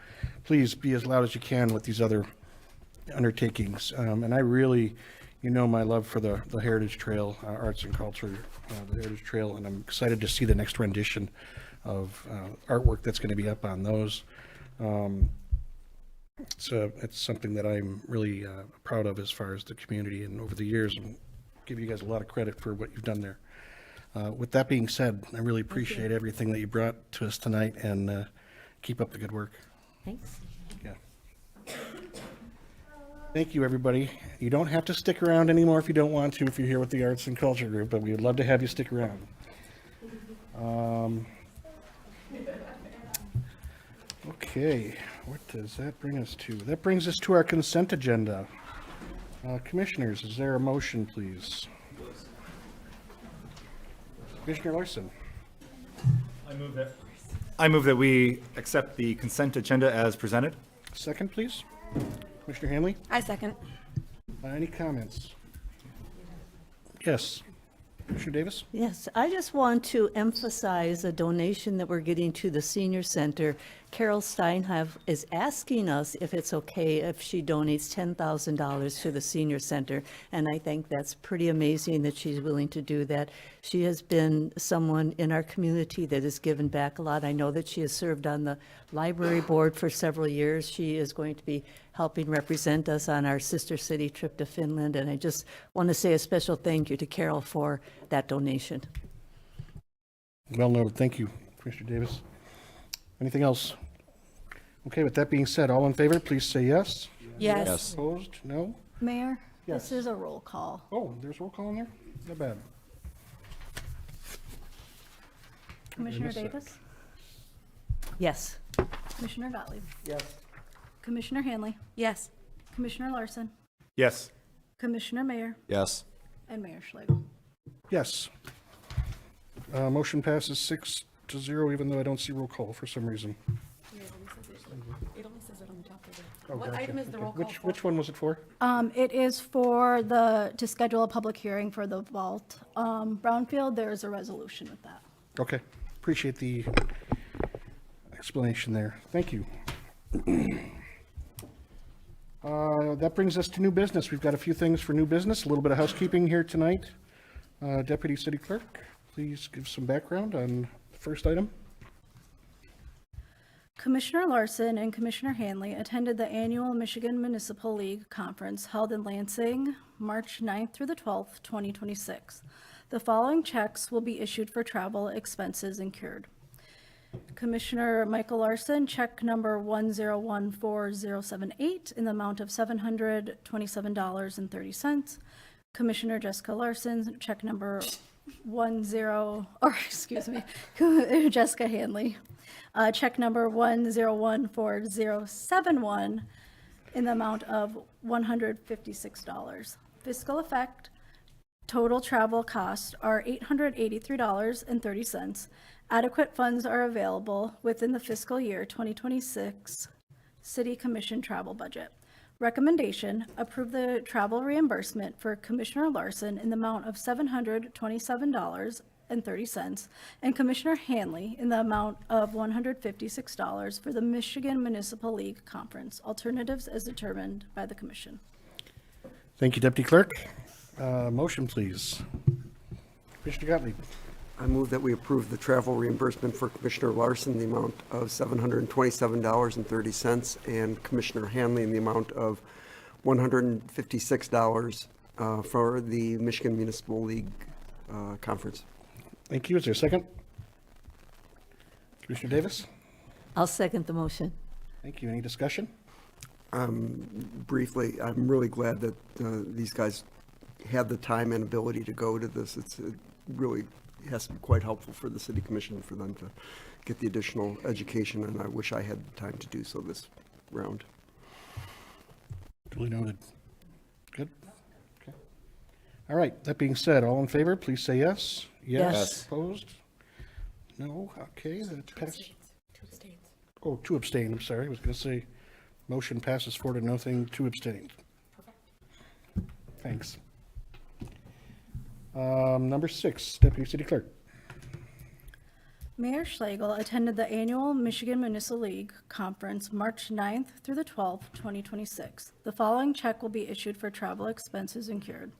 please be as loud as you can with these other undertakings. And I really, my love for the Heritage Trail, arts and culture, the Heritage Trail, and I'm excited to see the next rendition of artwork that's going to be up on those. It's something that I'm really proud of as far as the community and over the years, and give you guys a lot of credit for what you've done there. With that being said, I really appreciate everything that you brought to us tonight, and keep up the good work. Thanks. Yeah. Thank you, everybody. You don't have to stick around anymore if you don't want to, if you're here with the Arts and Culture Group, but we would love to have you stick around. Okay, what does that bring us to? That brings us to our consent agenda. Commissioners, is there a motion, please? Commissioner Larson. I move that we accept the consent agenda as presented. Second, please. Commissioner Hanley. I second. Any comments? Yes. Commissioner Davis? Yes, I just want to emphasize a donation that we're getting to the senior center. Carol Steinhav is asking us if it's okay if she donates $10,000 to the senior center, and I think that's pretty amazing that she's willing to do that. She has been someone in our community that has given back a lot. I know that she has served on the library board for several years. She is going to be helping represent us on our sister city trip to Finland, and I just want to say a special thank you to Carol for that donation. Well noted. Thank you, Commissioner Davis. Anything else? Okay, with that being said, all in favor, please say yes. Yes. Opposed? No? Mayor, Yes. this is a roll call. Oh, there's roll call in there? Not bad. Commissioner missed that. Davis? Yes. Commissioner Gottlieb? Yes. Commissioner Hanley? Yes. Commissioner Larson? Yes. Commissioner Mayer? Yes. And Mayor Schlegel. Yes. Motion passes 6-0, even though I don't see roll call for some reason. It only says it on the top of it. Oh, What gotcha. item is the Okay. roll call for? Which one was it for? It is to schedule a public hearing for the vault. Brownfield, there is a resolution with that. Okay, appreciate the explanation there. Thank you. That brings us to new business. We've got a few things for new business, a little bit of housekeeping here tonight. Deputy City Clerk, please give some background on the first item. Commissioner Larson and Commissioner Hanley attended the annual Michigan Municipal League Conference held in Lansing, March 9th through the 12th, 2026. The following checks will be issued for travel expenses incurred. Commissioner Michael Larson, check number 1014078 in the amount of $727.30. Commissioner Jessica Larson, check number Jessica Hanley, check number 1014071 in the amount of $156. Fiscal effect, total travel costs are $883.30. Adequate funds are available within the fiscal year 2026 City Commission travel budget. Recommendation, approve the travel reimbursement for Commissioner Larson in the amount of $727.30 and Commissioner Hanley in the amount of $156 for the Michigan Municipal League Conference. Alternatives as determined by the commission. Thank you, Deputy Clerk. Motion, please. Commissioner Gottlieb. I move that we approve the travel reimbursement for Commissioner Larson in the amount of $727.30 and Commissioner Hanley in the amount of $156 for the Michigan Municipal League Conference. Thank you. Is there a second? Commissioner Davis? I'll second the motion. Thank you. Any discussion? Briefly, I'm really glad that these guys had the time and ability to go to this. It really has to be quite helpful for the city commission for them to get the additional education, and I wish I had time to do so this round. Duly noted. Good. Okay. All right. That being said, all in favor, please say yes. Yes. Opposed? No. Okay. That passes. Two abstains. Oh, two abstain. I'm sorry. I was going to say motion passes 4-0, 2 abstained. Thanks. Number 6, Deputy City Clerk. Mayor Schlegel attended the annual Michigan Municipal League Conference March 9th through the 12th, 2026. The following check will be issued for travel expenses incurred.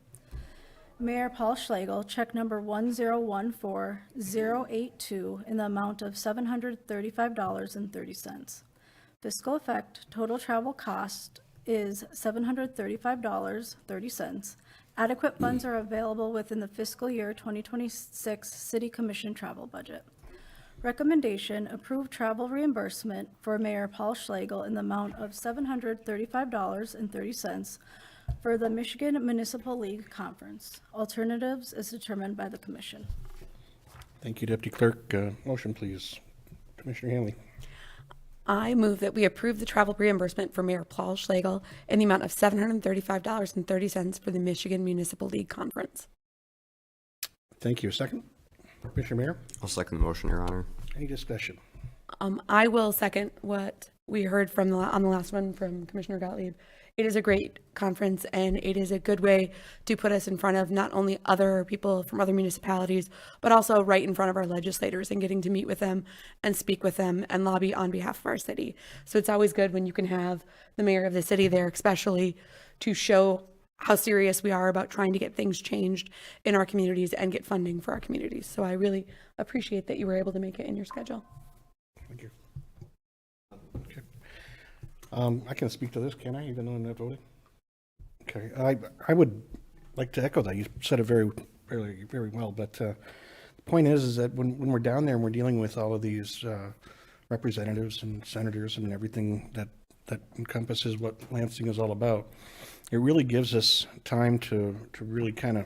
Mayor Paul Schlegel, check number 1014082 in the amount of $735.30. Fiscal effect, total travel cost is $735.30. Adequate funds are available within the fiscal year 2026 City Commission travel budget. Recommendation, approve travel reimbursement for Mayor Paul Schlegel in the amount of $735.30 for the Michigan Municipal League Conference. Alternatives is determined by the commission. Thank you, Deputy Clerk. Motion, please. Commissioner Hanley. I move that we approve the travel reimbursement for Mayor Paul Schlegel in the amount of $735.30 for the Michigan Municipal League Conference. Thank you. Second? Commissioner Mayor? I'll second the motion, Your Honor. Any discussion? I will second what we heard from on the last one from Commissioner Gottlieb. It is a great conference, and it is a good way to put us in front of not only other people from other municipalities, but also right in front of our legislators and getting to meet with them and speak with them and lobby on behalf of our city. So it's always good when you can have the mayor of the city there, especially to show how serious we are about trying to get things changed in our communities and get funding for our communities. So I really appreciate that you were able to make it in your schedule. Thank you. Okay. I can speak to this, can I, even though I'm not voting? Okay. I would like to echo that. You said it very well, but the point is that when we're down there and we're dealing with all of these representatives and senators and everything that encompasses what Lansing is all about, it really gives us time to really kind of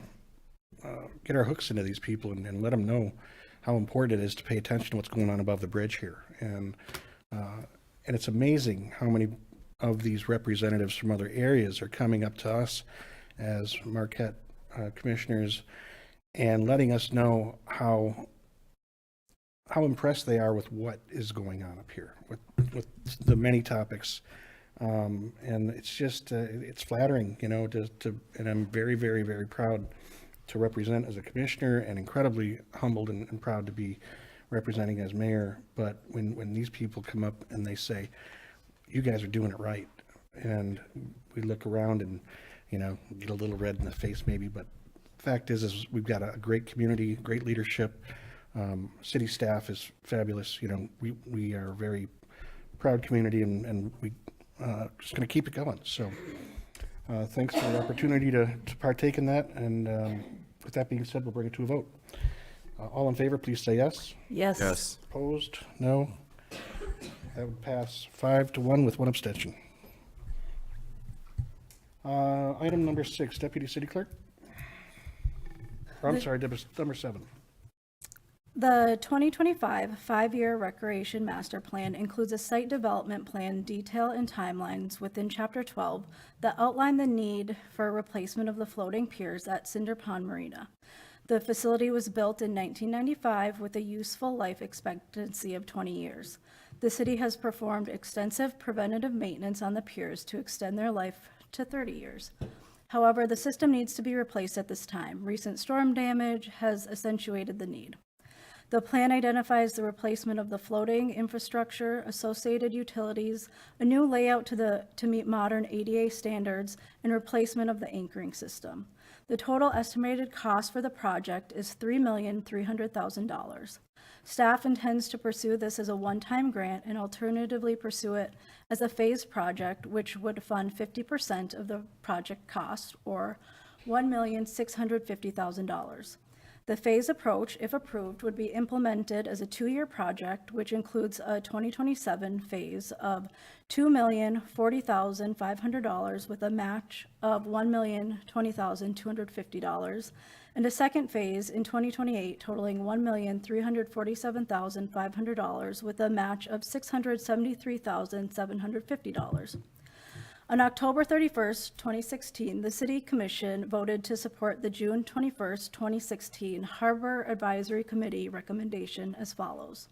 get our hooks into these people and let them know how important it is to pay attention to what's going on above the bridge here. And it's amazing how many of these representatives from other areas are coming up to us as Marquette commissioners and letting us know how impressed they are with what is going on up here, with the many topics. And it's just, it's flattering, and I'm very, very, very proud to represent as a commissioner and incredibly humbled and proud to be representing as mayor. But when these people come up and they say, you guys are doing it right, and we look around and, get a little red in the face maybe, but the fact is we've got a great community, great leadership. City staff is fabulous. We are a very proud community, and we just going to keep it going. So thanks for the opportunity to partake in that. And with that being said, we'll bring it to a vote. All in favor, please say yes. Yes. Yes. Opposed? No. That would pass 5-1 with one abstention. Item number 6, Deputy City Clerk. Or, I'm sorry, number 7. The 2025 5-year Recreation Master Plan includes a site development plan detail and timelines within Chapter 12 that outline the need for a replacement of the floating piers at Cinder Pond Marina. The facility was built in 1995 with a useful life expectancy of 20 years. The city has performed extensive preventative maintenance on the piers to extend their life to 30 years. However, the system needs to be replaced at this time. Recent storm damage has accentuated the need. The plan identifies the replacement of the floating infrastructure, associated utilities, a new layout to meet modern ADA standards, and replacement of the anchoring system. The total estimated cost for the project is $3,300,000. Staff intends to pursue this as a one-time grant and alternatively pursue it as a phased project, which would fund 50% of the project cost, or $1,650,000. The phase approach, if approved, would be implemented as a 2-year project, which includes a 2027 phase of $2,040,500 with a match of $1,020,250, and a second phase in 2028 totaling $1,347,500 with a match of $673,750. On October 31st, 2016, the City Commission voted to support the June 21st, 2016 Harbor Advisory Committee recommendation as follows.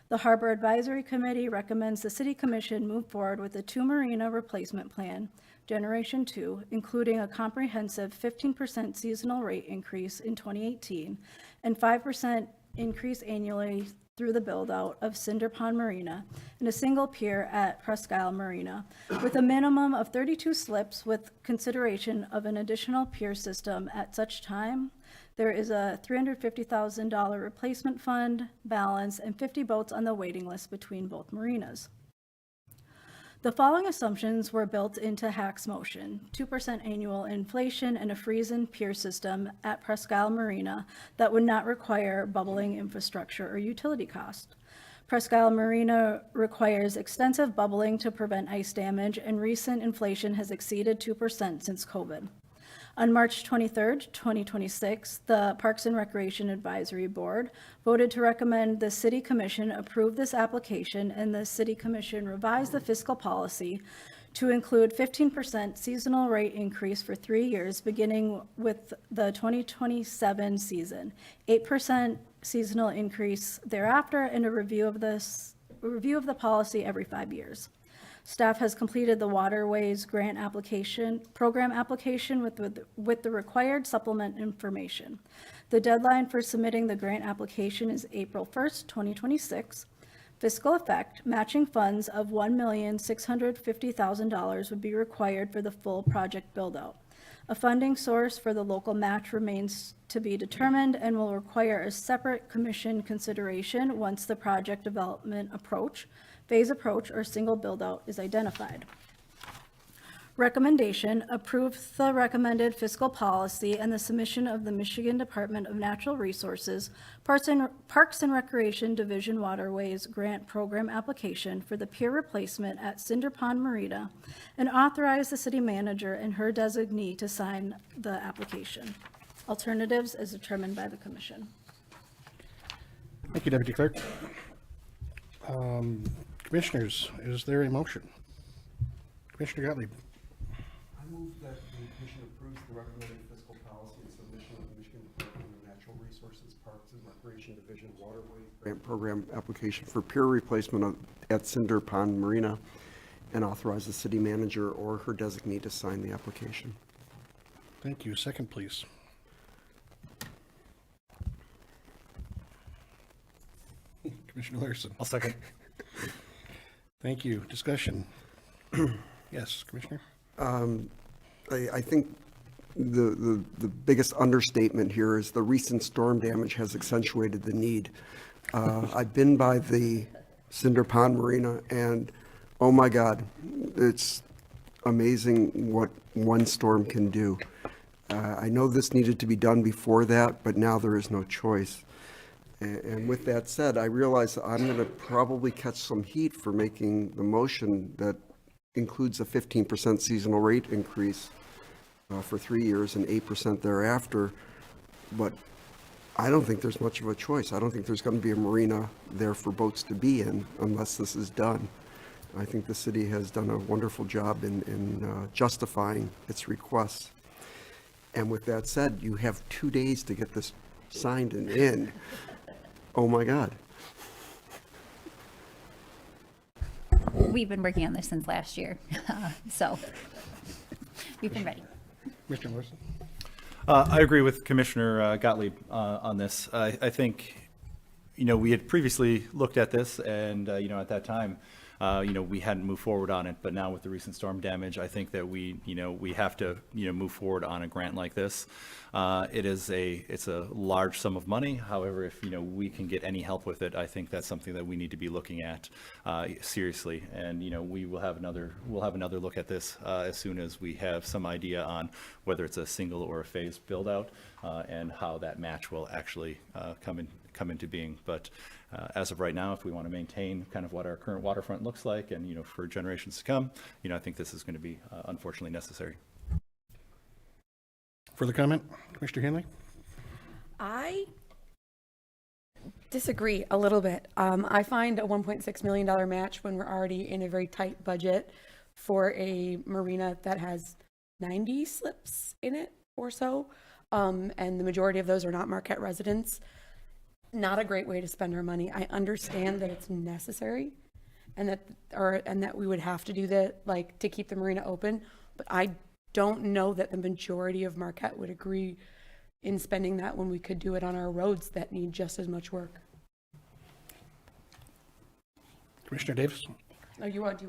The Harbor Advisory Committee recommends the City Commission move forward with the 2 marina replacement plan, Generation 2, including a comprehensive 15% seasonal rate increase in 2018 and 5% increase annually through the build-out of Cinder Pond Marina and a single pier at Presque Isle Marina, with a minimum of 32 slips with consideration of an additional pier system at such time. There is a $350,000 replacement fund balance and 50 boats on the waiting list between both marinas. The following assumptions were built into HAC's motion: 2% annual inflation and a freeze-and-pier system at Presque Isle Marina that would not require bubbling infrastructure or utility cost. Presque Isle Marina requires extensive bubbling to prevent ice damage, and recent inflation has exceeded 2% since COVID. On March 23rd, 2026, the Parks and Recreation Advisory Board voted to recommend the City Commission approve this application, and the City Commission revise the fiscal policy to include 15% seasonal rate increase for 3 years, beginning with the 2027 season, 8% seasonal increase thereafter, and a review of the policy every 5 years. Staff has completed the Waterways Grant program application with the required supplement information. The deadline for submitting the grant application is April 1st, 2026. Fiscal effect: matching funds of $1,650,000 would be required for the full project build-out. A funding source for the local match remains to be determined and will require a separate commission consideration once the project development phase approach, or single build-out is identified. Recommendation: approve the recommended fiscal policy and the submission of the Michigan Department of Natural Resources Parks and Recreation Division Waterways Grant Program application for the pier replacement at Cinder Pond Marina, and authorize the city manager and her designee to sign the application. Alternatives as determined by the commission. Thank you, Deputy Clerk. Commissioners, is there a motion? Commissioner Gottlieb. I move that the commission approves the recommended fiscal policy and submission of the Michigan Department of Natural Resources Parks and Recreation Division Waterway Grant Program application for pier replacement at Cinder Pond Marina, and authorize the city manager or her designee to sign the application. Thank you. Second, please. Commissioner Larson. I'll second. Thank you. Discussion. Yes, Commissioner? I think the biggest understatement here is the recent storm damage has accentuated the need. I've been by the Cinder Pond Marina, and oh my God, it's amazing what one storm can do. I know this needed to be done before that, but now there is no choice. And with that said, I realize that I'm going to probably catch some heat for making the motion that includes a 15% seasonal rate increase for 3 years and 8% thereafter. But I don't think there's much of a choice. I don't think there's going to be a marina there for boats to be in unless this is done. I think the city has done a wonderful job in justifying its requests. And with that said, you have 2 days to get this signed and in. Oh my God. We've been working on this since last year, so we've been ready. Commissioner Larson? I agree with Commissioner Gottlieb on this. I think, we had previously looked at this, and, at that time, we hadn't moved forward on it, but now with the recent storm damage, I think that we have to, move forward on a grant like this. It's a large sum of money. However, if, we can get any help with it, I think that's something that we need to be looking at seriously. And, we'll have another look at this as soon as we have some idea on whether it's a single or a phased build out and how that match will actually come into being. But as of right now, if we want to maintain kind of what our current waterfront looks like and, for generations to come, I think this is going to be unfortunately necessary. Further comment? Commissioner Hanley? I disagree a little bit. I find a $1.6 million match when we're already in a very tight budget for a marina that has 90 slips in it or so, and the majority of those are not Marquette residents. Not a great way to spend our money. I understand that it's necessary and that we would have to do that, like, to keep the marina open, but I don't know that the majority of Marquette would agree in spending that when we could do it on our roads that need just as much work. Commissioner Davis? Oh, do you want?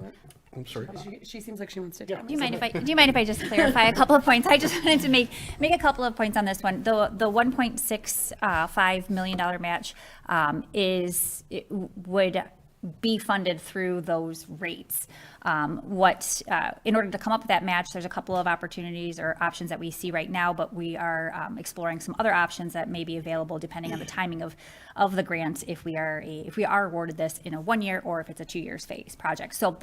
I'm sorry. She seems like she wants to. Do you mind if I just clarify a couple of points? I just wanted to make a couple of points on this one. The $1.65 million match would be funded through those rates. In order to come up with that match, there's a couple of opportunities or options that we see right now, but we are exploring some other options that may be available depending on the timing of the grant, if we are awarded this in a 1 year or if it's a 2 years phase project. So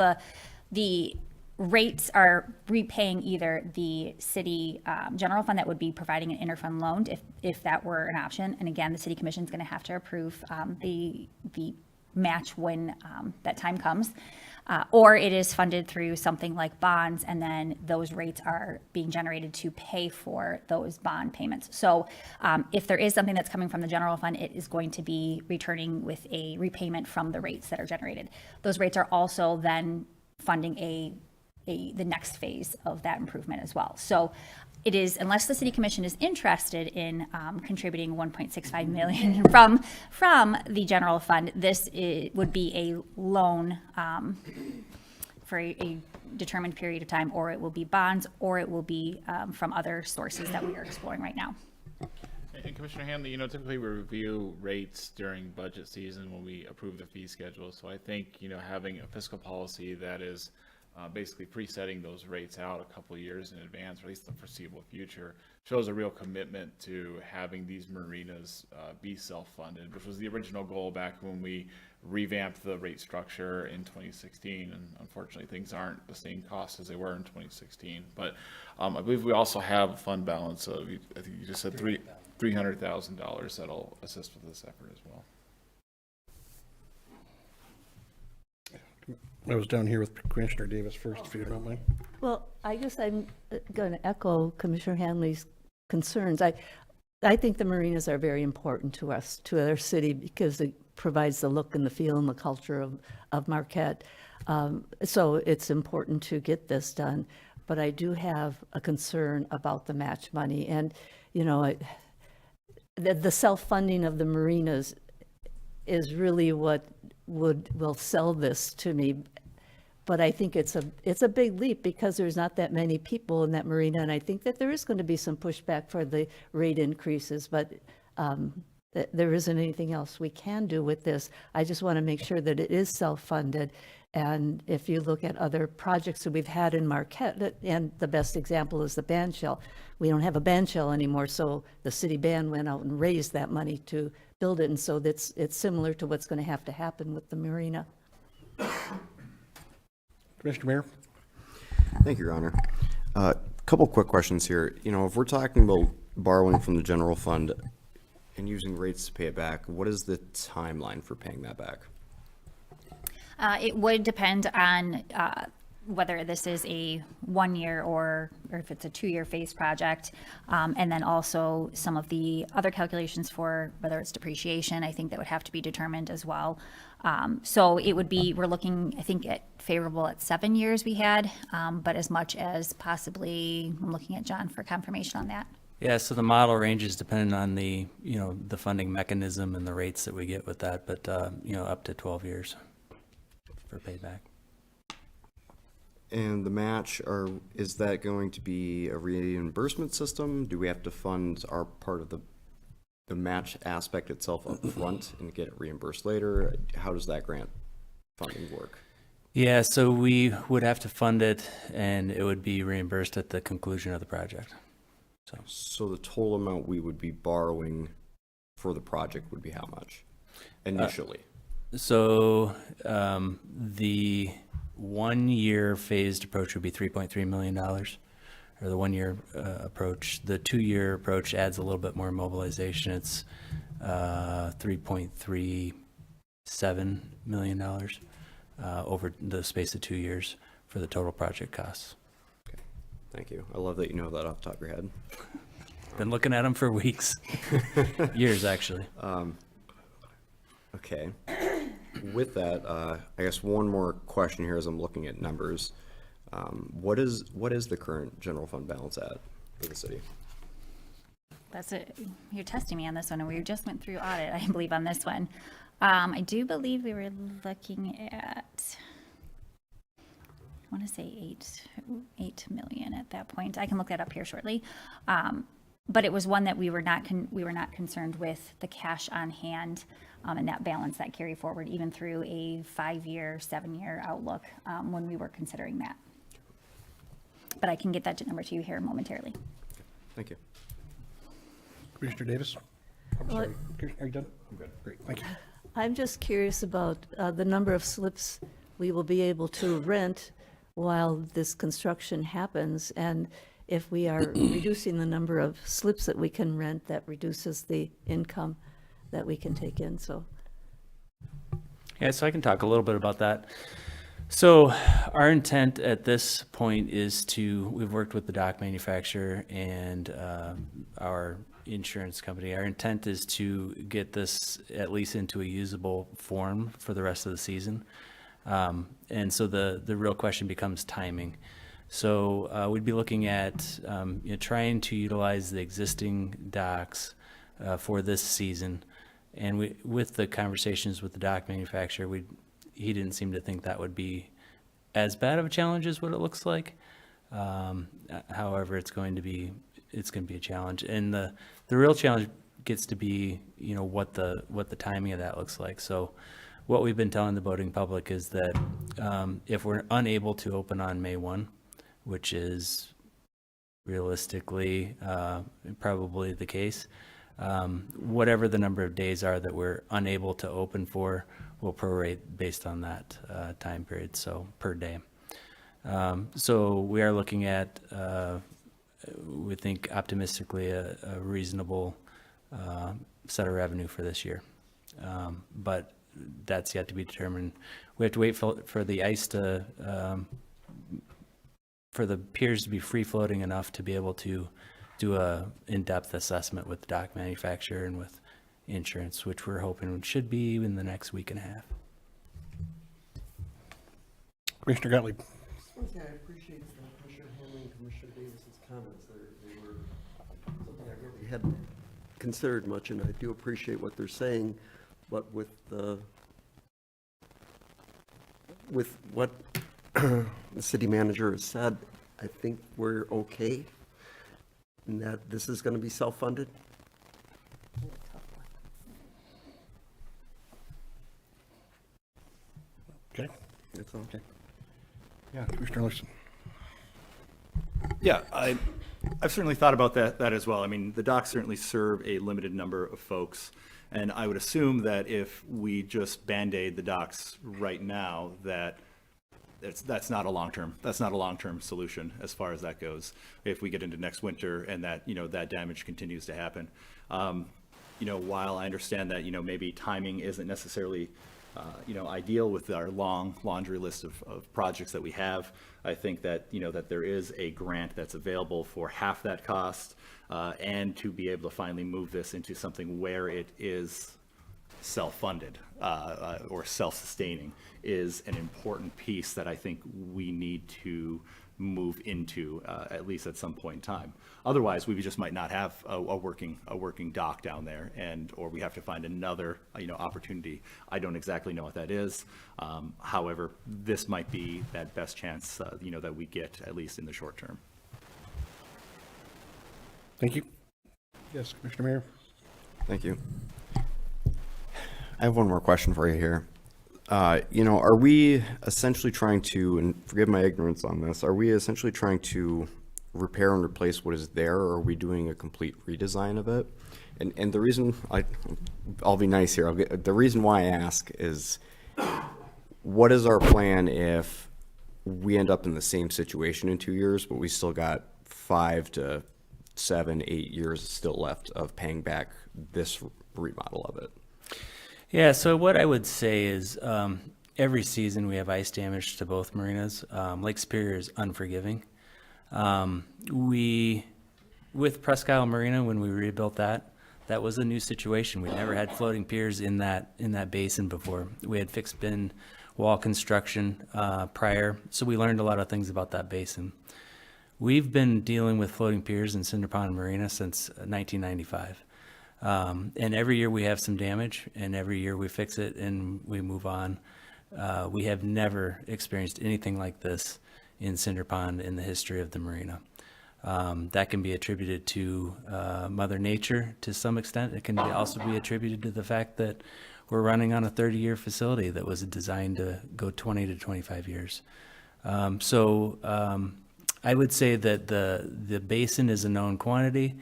the rates are repaying either the city general fund that would be providing an interfund loan if that were an option. And again, the city commission is going to have to approve the match when that time comes. Or it is funded through something like bonds, and then those rates are being generated to pay for those bond payments. So if there is something that's coming from the general fund, it is going to be returning with a repayment from the rates that are generated. Those rates are also then funding the next phase of that improvement as well. So it is, unless the city commission is interested in contributing $1.65 million from the general fund, this would be a loan for a determined period of time, or it will be bonds, or it will be from other sources that we are exploring right now. And Commissioner Hanley, typically we review rates during budget season when we approve the fee schedule. So I think, having a fiscal policy that is basically presetting those rates out a couple of years in advance, or at least the foreseeable future, shows a real commitment to having these marinas be self-funded, which was the original goal back when we revamped the rate structure in 2016. And unfortunately, things aren't the same cost as they were in 2016. But I believe we also have a fund balance of, I think you just said $300,000 that'll assist with this effort as well. I was down here with Commissioner Davis first, if you don't mind. Well, I guess I'm going to echo Commissioner Hanley's concerns. I think the marinas are very important to us, to our city, because it provides the look and the feel and the culture of Marquette. So it's important to get this done. But I do have a concern about the match money. And, the self-funding of the marinas is really what will sell this to me. But I think it's a big leap because there's not that many people in that marina, and I think that there is going to be some pushback for the rate increases, but there isn't anything else we can do with this. I just want to make sure that it is self-funded. And if you look at other projects that we've had in Marquette, and the best example is the band shell. We don't have a band shell anymore, so the city band went out and raised that money to build it, and so it's similar to what's going to have to happen with the marina. Commissioner Mayor? Thank you, Your Honor. Couple quick questions here. If we're talking about borrowing from the general fund and using rates to pay it back, what is the timeline for paying that back? It would depend on whether this is a 1 year or if it's a 2 year phase project. And then also some of the other calculations for whether it's depreciation, I think that would have to be determined as well. So it would be, we're looking, I think, at favorable at 7 years we had, but as much as possibly, I'm looking at John for confirmation on that. Yeah, so the model ranges depending on the funding mechanism and the rates that we get with that, but up to 12 years for payback. And the match, is that going to be a reimbursement system? Do we have to fund our part of the match aspect itself up front and get it reimbursed later? How does that grant funding work? Yeah, so we would have to fund it, and it would be reimbursed at the conclusion of the project. So the total amount we would be borrowing for the project would be how much initially? So the 1 year phased approach would be $3.3 million, or the 1 year approach. The 2 year approach adds a little bit more mobilization. It's $3.37 million over the space of 2 years for the total project costs. Okay, thank you. I love that you know that off the top of your head. Been looking at them for weeks, years actually. Okay. With that, I guess one more question here as I'm looking at numbers. What is the current general fund balance at for the city? That's it. You're testing me on this one, and we just went through audit, I believe, on this one. I do believe we were looking at, I want to say 8 million at that point. I can look that up here shortly. but it was one that we were not concerned with the cash on hand and that balance that carry forward even through a 5-year, 7-year outlook when we were considering that. But I can get that number to you here momentarily. Thank you. Commissioner Davis? I'm sorry. Are you done? I'm good. Great, thank you. I'm just curious about the number of slips we will be able to rent while this construction happens, and if we are reducing the number of slips that we can rent, that reduces the income that we can take in, so. Yeah, so I can talk a little bit about that. So our intent at this point is we've worked with the dock manufacturer and our insurance company. Our intent is to get this at least into a usable form for the rest of the season. And so the real question becomes timing. So we'd be looking at trying to utilize the existing docks for this season. And with the conversations with the dock manufacturer, he didn't seem to think that would be as bad of a challenge as what it looks like. However, it's going to be a challenge, and the real challenge gets to be what the timing of that looks like. So what we've been telling the boating public is that if we're unable to open on May 1, which is realistically probably the case, whatever the number of days are that we're unable to open for, we'll prorate based on that time period, so per day. So we are looking at, we think optimistically, a reasonable set of revenue for this year. But that's yet to be determined. We have to wait for the ice to, for the piers to be free floating enough to be able to do a in-depth assessment with the dock manufacturer and with insurance, which we're hoping should be in the next week and a half. Commissioner Gottlieb. I appreciate Commissioner Hanley and Commissioner Davis's comments. They were something I really hadn't considered much, and I do appreciate what they're saying. But with what the city manager has said, I think we're okay, and that this is going to be self-funded. Okay. That's all. Okay. Yeah, Commissioner Larson. Yeah, I've certainly thought about that as well. I mean, the docks certainly serve a limited number of folks, and I would assume that if we just Band-Aid the docks right now, that's not a long-term solution as far as that goes. If we get into next winter and that that damage continues to happen, while I understand that maybe timing isn't necessarily ideal with our long laundry list of projects that we have, I think that that there is a grant that's available for half that cost, and to be able to finally move this into something where it is self-funded or self-sustaining is an important piece that I think we need to move into at least at some point in time. Otherwise, we just might not have a working dock down there, or we have to find another opportunity. I don't exactly know what that is. However, this might be that best chance that we get, at least in the short term. Thank you. Yes, Commissioner Mayor. Thank you. I have one more question for you here. Are we essentially trying to, and forgive my ignorance on this, are we essentially trying to repair and replace what is there, or are we doing a complete redesign of it? And the reason, I'll be nice here, the reason why I ask is, what is our plan if we end up in the same situation in 2 years, but we still got 5 to 7, 8 years still left of paying back this remodel of it? Yeah, so what I would say is every season we have ice damage to both marinas. Lake Superior is unforgiving. With Presque Isle Marina, when we rebuilt that was a new situation. We never had floating piers in that basin before. We had fixed bin wall construction prior, so we learned a lot of things about that basin. We've been dealing with floating piers in Cinder Pond Marina since 1995. And every year we have some damage, and every year we fix it and we move on. We have never experienced anything like this in Cinder Pond in the history of the marina. That can be attributed to Mother Nature to some extent. It can also be attributed to the fact that we're running on a 30-year facility that was designed to go 20 to 25 years. I would say that the basin is a known quantity.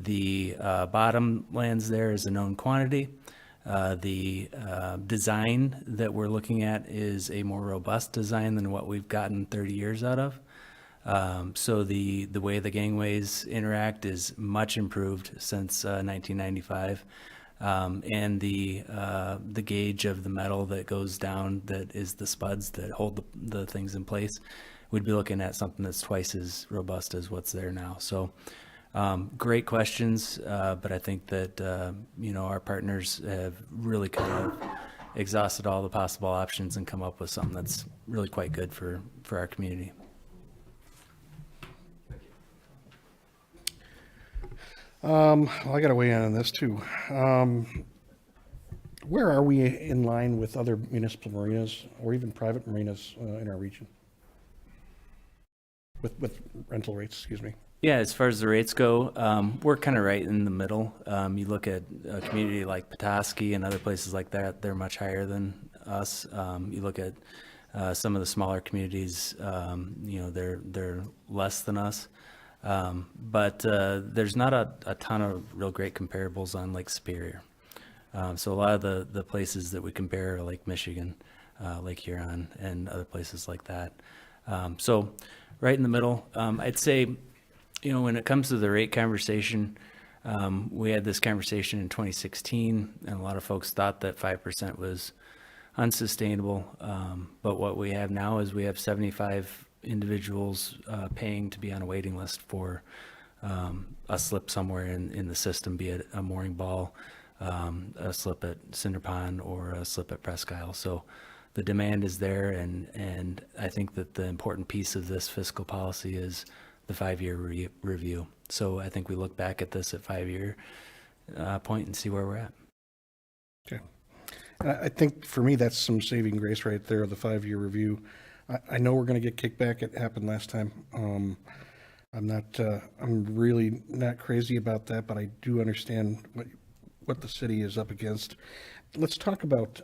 The bottomlands there is a known quantity. The design that we're looking at is a more robust design than what we've gotten 30 years out of. So the way the gangways interact is much improved since 1995. And the gauge of the metal that goes down, that is the spuds that hold the things in place, we'd be looking at something that's twice as robust as what's there now. So great questions, but I think that our partners have really kind of exhausted all the possible options and come up with something that's really quite good for our community. Well, I got to weigh in on this too. Where are we in line with other municipal marinas or even private marinas in our region? With rental rates, excuse me. Yeah, as far as the rates go, we're kind of right in the middle. You look at a community like Petoskey and other places like that, they're much higher than us. You look at some of the smaller communities, they're less than us. But there's not a ton of real great comparables on Lake Superior. So a lot of the places that we compare are Lake Michigan, Lake Huron, and other places like that. So right in the middle. I'd say, when it comes to the rate conversation, we had this conversation in 2016, and a lot of folks thought that 5% was unsustainable. But what we have now is we have 75 individuals paying to be on a waiting list for a slip somewhere in the system, be it a mooring ball, a slip at Cinder Pond, or a slip at Presque Isle. So the demand is there, and I think that the important piece of this fiscal policy is the 5-year review. So I think we look back at this at 5-year point and see where we're at. Okay. I think for me, that's some saving grace right there, the 5-year review. I know we're going to get kickback. It happened last time. I'm really not crazy about that, but I do understand what the city is up against. Let's talk about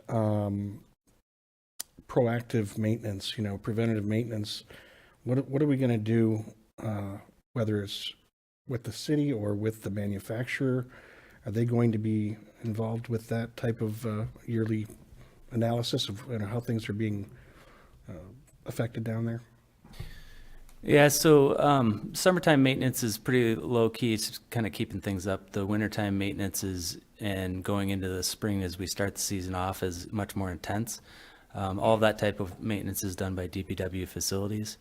proactive maintenance, preventative maintenance. What are we going to do, whether it's with the city or with the manufacturer? Are they going to be involved with that type of yearly analysis of how things are being affected down there? Yeah, so summertime maintenance is pretty low key. It's kind of keeping things up. The wintertime maintenance and going into the spring as we start the season off is much more intense. All of that type of maintenance is done by DPW facilities.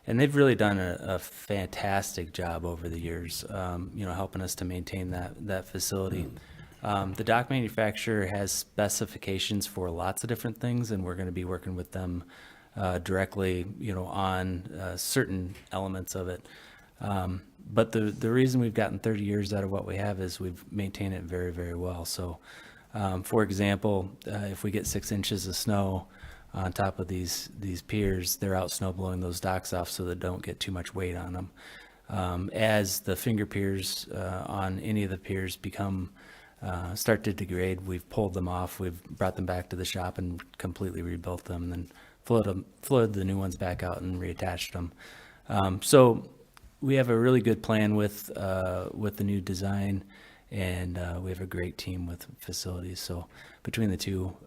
And they've really done a fantastic job over the years, helping us to maintain that facility. The dock manufacturer has specifications for lots of different things, and we're going to be working with them directly, on certain elements of it. But the reason we've gotten 30 years out of what we have is we've maintained it very, very well. So, for example, if we get 6 inches of snow on top of these piers, they're out snow blowing those docks off so they don't get too much weight on them. As the finger piers on any of the piers start to degrade, we've pulled them off, we've brought them back to the shop and completely rebuilt them, and then floated the new ones back out and reattached them. So we have a really good plan with the new design, and we have a great team with facilities. So between the two,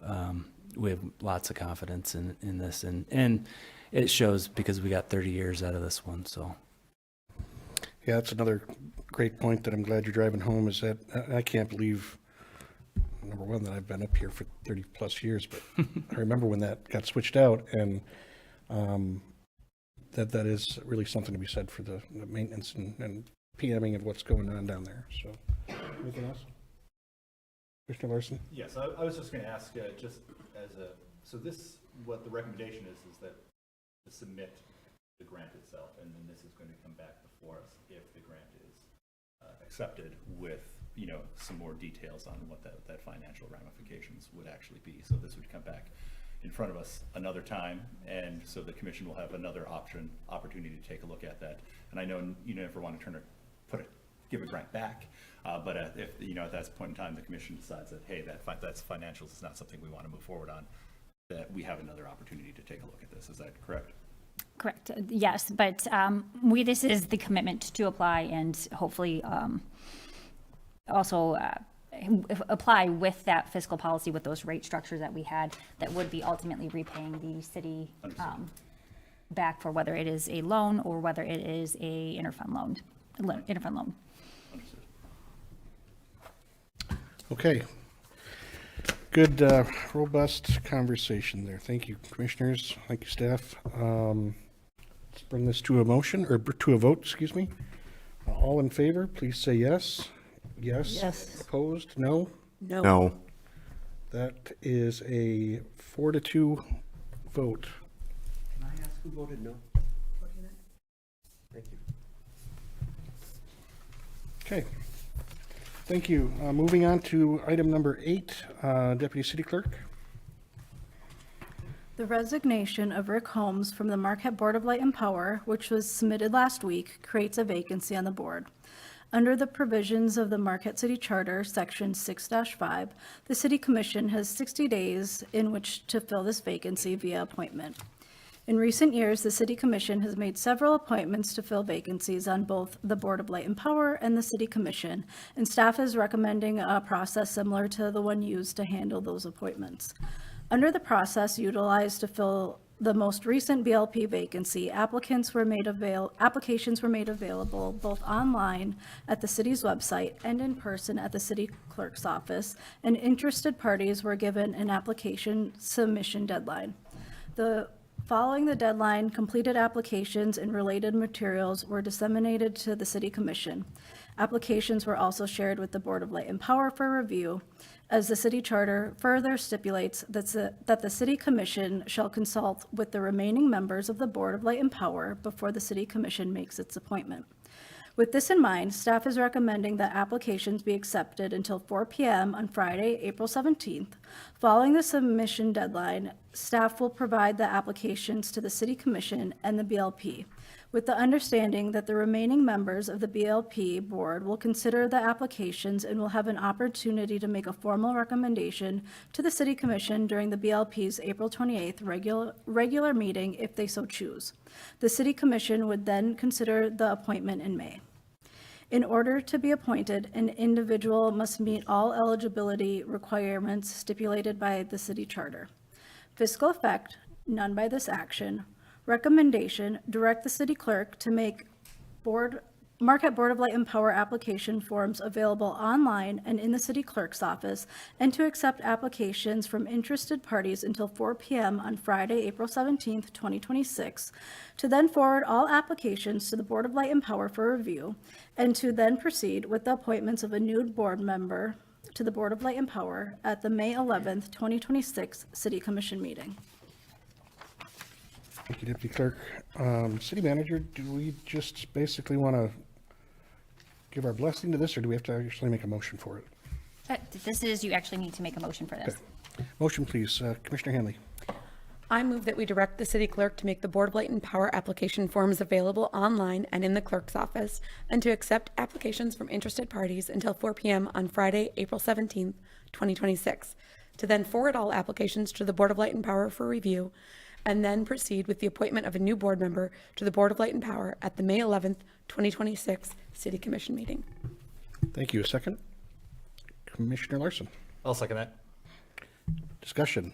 we have lots of confidence in this, and it shows because we got 30 years out of this one. So yeah, that's another great point that I'm glad you're driving home, is that I can't believe, number one, that I've been up here for 30 plus years, but I remember when that got switched out, and that is really something to be said for the maintenance and PMing of what's going on down there. So anything else? Commissioner Larson? Yes, I was just going to ask, what the recommendation is that to submit the grant itself, and then this is going to come back before us if the grant is accepted with, some more details on what that financial ramifications would actually be. So this would come back in front of us another time, and so the commission will have another opportunity to take a look at that. And I know you never want to give a grant back, but if, at that point in time, the commission decides that, hey, that's financials is not something we want to move forward on, that we have another opportunity to take a look at this. Is that correct? Correct, yes, but this is the commitment to apply and hopefully also apply with that fiscal policy, with those rate structures that we had, that would be ultimately repaying the city back for whether it is a loan or whether it is a interfund loan. Understood. Okay. Good, robust conversation there. Thank you, commissioners. Thank you, staff. Let's bring this to a motion, or to a vote, excuse me. All in favor, please say yes. Yes. Yes. Opposed? No? No. No. That is a 4-2 vote. Can I ask who voted no? Thank you. Okay. Thank you. Moving on to item number 8, Deputy City Clerk. The resignation of Rick Holmes from the Marquette Board of Light and Power, which was submitted last week, creates a vacancy on the board. Under the provisions of the Marquette City Charter, Section 6-5, the City Commission has 60 days in which to fill this vacancy via appointment. In recent years, the City Commission has made several appointments to fill vacancies on both the Board of Light and Power and the City Commission, and staff is recommending a process similar to the one used to handle those appointments. Under the process utilized to fill the most recent BLP vacancy, applications were made available both online at the city's website and in person at the city clerk's office, and interested parties were given an application submission deadline. Following the deadline, completed applications and related materials were disseminated to the City Commission. Applications were also shared with the Board of Light and Power for review, as the city charter further stipulates that the City Commission shall consult with the remaining members of the Board of Light and Power before the City Commission makes its appointment. With this in mind, staff is recommending that applications be accepted until 4 p.m. on Friday, April 17th. Following the submission deadline, staff will provide the applications to the City Commission and the BLP, with the understanding that the remaining members of the BLP board will consider the applications and will have an opportunity to make a formal recommendation to the City Commission during the BLP's April 28th regular meeting if they so choose. The City Commission would then consider the appointment in May. In order to be appointed, an individual must meet all eligibility requirements stipulated by the city charter. Fiscal effect, none by this action. Recommendation, direct the city clerk to make Marquette Board of Light and Power application forms available online and in the city clerk's office, and to accept applications from interested parties until 4 p.m. on Friday, April 17th, 2026, to then forward all applications to the Board of Light and Power for review, and to then proceed with the appointments of a new board member to the Board of Light and Power at the May 11th, 2026 City Commission meeting. Thank you, Deputy Clerk. City Manager, do we just basically want to give our blessing to this, or do we have to actually make a motion for it? You actually need to make a motion for this. Okay. Motion, please. Commissioner Hanley. I move that we direct the city clerk to make the Board of Light and Power application forms available online and in the clerk's office, and to accept applications from interested parties until 4 p.m. on Friday, April 17th, 2026, to then forward all applications to the Board of Light and Power for review, and then proceed with the appointment of a new board member to the Board of Light and Power at the May 11th, 2026 City Commission meeting. Thank you. A second? Commissioner Larson. I'll second that. Discussion.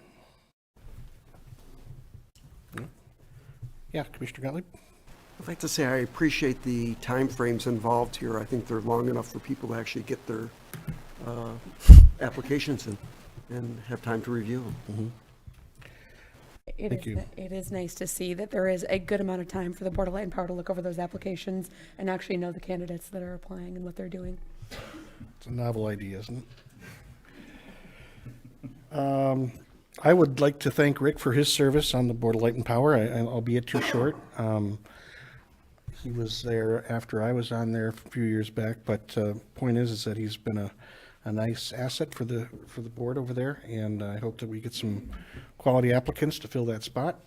Yeah, Commissioner Gottlieb. I'd like to say I appreciate the timeframes involved here. I think they're long enough for people to actually get their applications in and have time to review them. Thank you. It is nice to see that there is a good amount of time for the Board of Light and Power to look over those applications and actually know the candidates that are applying and what they're doing. It's a novel idea, isn't it? I would like to thank Rick for his service on the Board of Light and Power, albeit too short. He was there after I was on there a few years back, but point is that he's been a a nice asset for the board over there, and I hope that we get some quality applicants to fill that spot.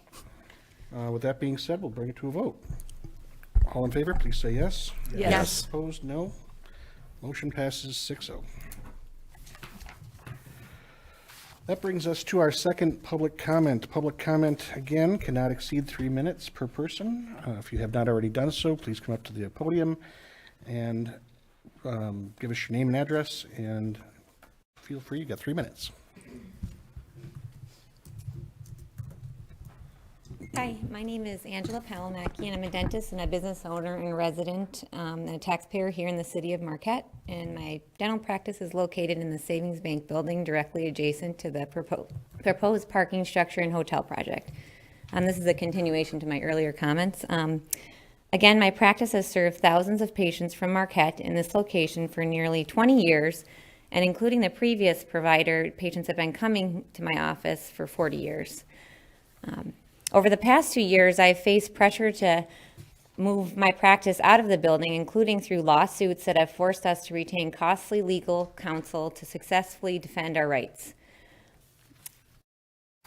With that being said, we'll bring it to a vote. All in favor, please say yes. Yes. Opposed, no. Motion passes 6-0. That brings us to our second public comment. Public comment, again, cannot exceed 3 minutes per person. If you have not already done so, please come up to the podium and give us your name and address, and feel free, you got 3 minutes. Hi, my name is Angela Palomacki, and I'm a dentist and a business owner and resident and a taxpayer here in the city of Marquette. And my dental practice is located in the Savings Bank building directly adjacent to the proposed parking structure and hotel project. This is a continuation to my earlier comments. Again, my practice has served thousands of patients from Marquette in this location for nearly 20 years, and including the previous provider, patients have been coming to my office for 40 years. Over the past 2 years, I've faced pressure to move my practice out of the building, including through lawsuits that have forced us to retain costly legal counsel to successfully defend our rights.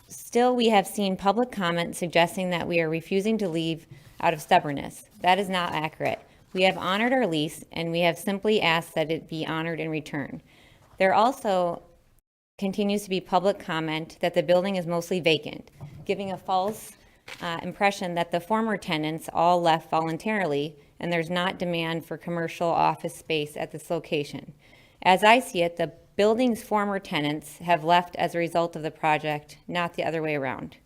Still, we have seen public comment suggesting that we are refusing to leave out of stubbornness. That is not accurate. We have honored our lease, and we have simply asked that it be honored in return. There also continues to be public comment that the building is mostly vacant, giving a false impression that the former tenants all left voluntarily and there's not demand for commercial office space at this location. As I see it, the building's former tenants have left as a result of the project, not the other way around.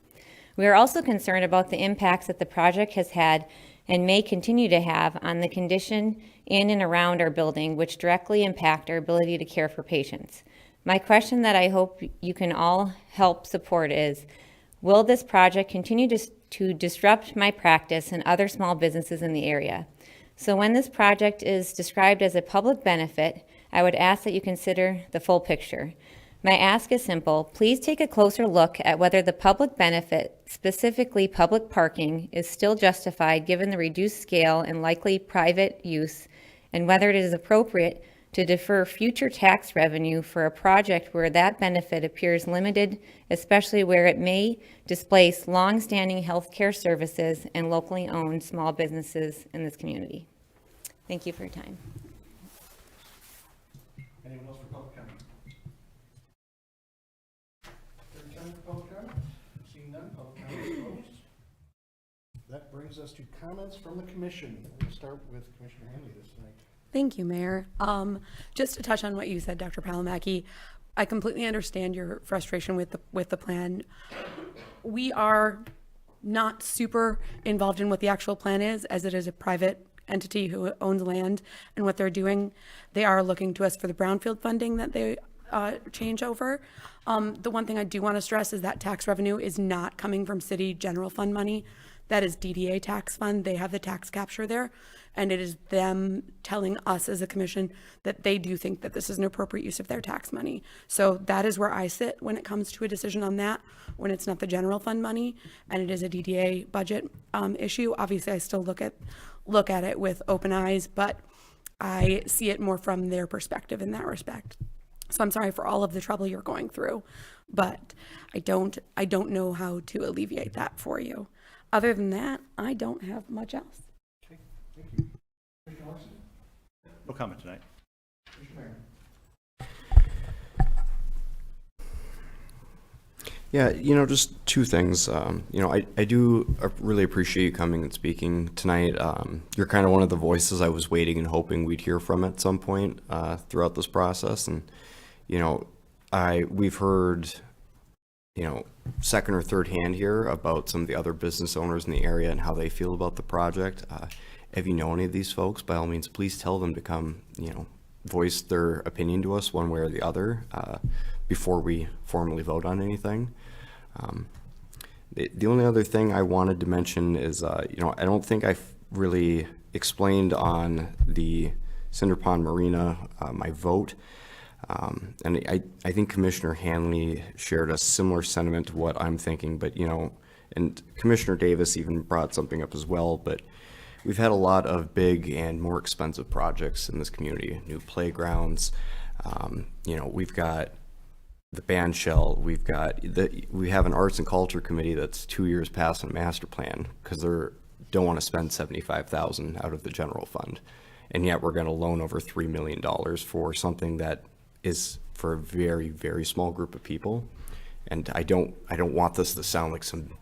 We are also concerned about the impacts that the project has had and may continue to have on the condition in and around our building, which directly impact our ability to care for patients. My question that I hope you can all help support is, will this project continue to disrupt my practice and other small businesses in the area? So when this project is described as a public benefit, I would ask that you consider the full picture. My ask is simple. Please take a closer look at whether the public benefit, specifically public parking, is still justified given the reduced scale and likely private use, and whether it is appropriate to defer future tax revenue for a project where that benefit appears limited, especially where it may displace long-standing healthcare services and locally owned small businesses in this community. Thank you for your time. Anyone else for public comment? Third time for public comment? Seeing none, public comment is closed. That brings us to comments from the commission. We'll start with Commissioner Hanley this night. Thank you, Mayor. Just to touch on what you said, Dr. Palomacki, I completely understand your frustration with the plan. We are not super involved in what the actual plan is, as it is a private entity who owns land and what they're doing. They are looking to us for the brownfield funding that they change over. The one thing I do want to stress is that tax revenue is not coming from city general fund money. That is DDA tax fund. They have the tax capture there. And it is them telling us as a commission that they do think that this is an appropriate use of their tax money. So that is where I sit when it comes to a decision on that, when it's not the general fund money and it is a DDA budget issue. Obviously, I still look at it with open eyes, but I see it more from their perspective in that respect. So I'm sorry for all of the trouble you're going through, but I don't know how to alleviate that for you. Other than that, I don't have much else. Okay, thank you. Commissioner Larson? No comment tonight. Commissioner Mayor? Yeah, just two things. I do really appreciate you coming and speaking tonight. You're kind of one of the voices I was waiting and hoping we'd hear from at some point throughout this process. And, we've heard, second or third hand here about some of the other business owners in the area and how they feel about the project. If you know any of these folks, by all means, please tell them to come, voice their opinion to us one way or the other before we formally vote on anything. The only other thing I wanted to mention is, I don't think I've really explained on the Cinder Pond Marina my vote. And I think Commissioner Hanley shared a similar sentiment to what I'm thinking, but, and Commissioner Davis even brought something up as well, but we've had a lot of big and more expensive projects in this community, new playgrounds. We've got the band shell. We have an arts and culture committee that's 2 years past a master plan because they don't want to spend $75,000 out of the general fund, and yet we're going to loan over $3 million for something that is for a very, very small group of people. And I don't want this to sound like some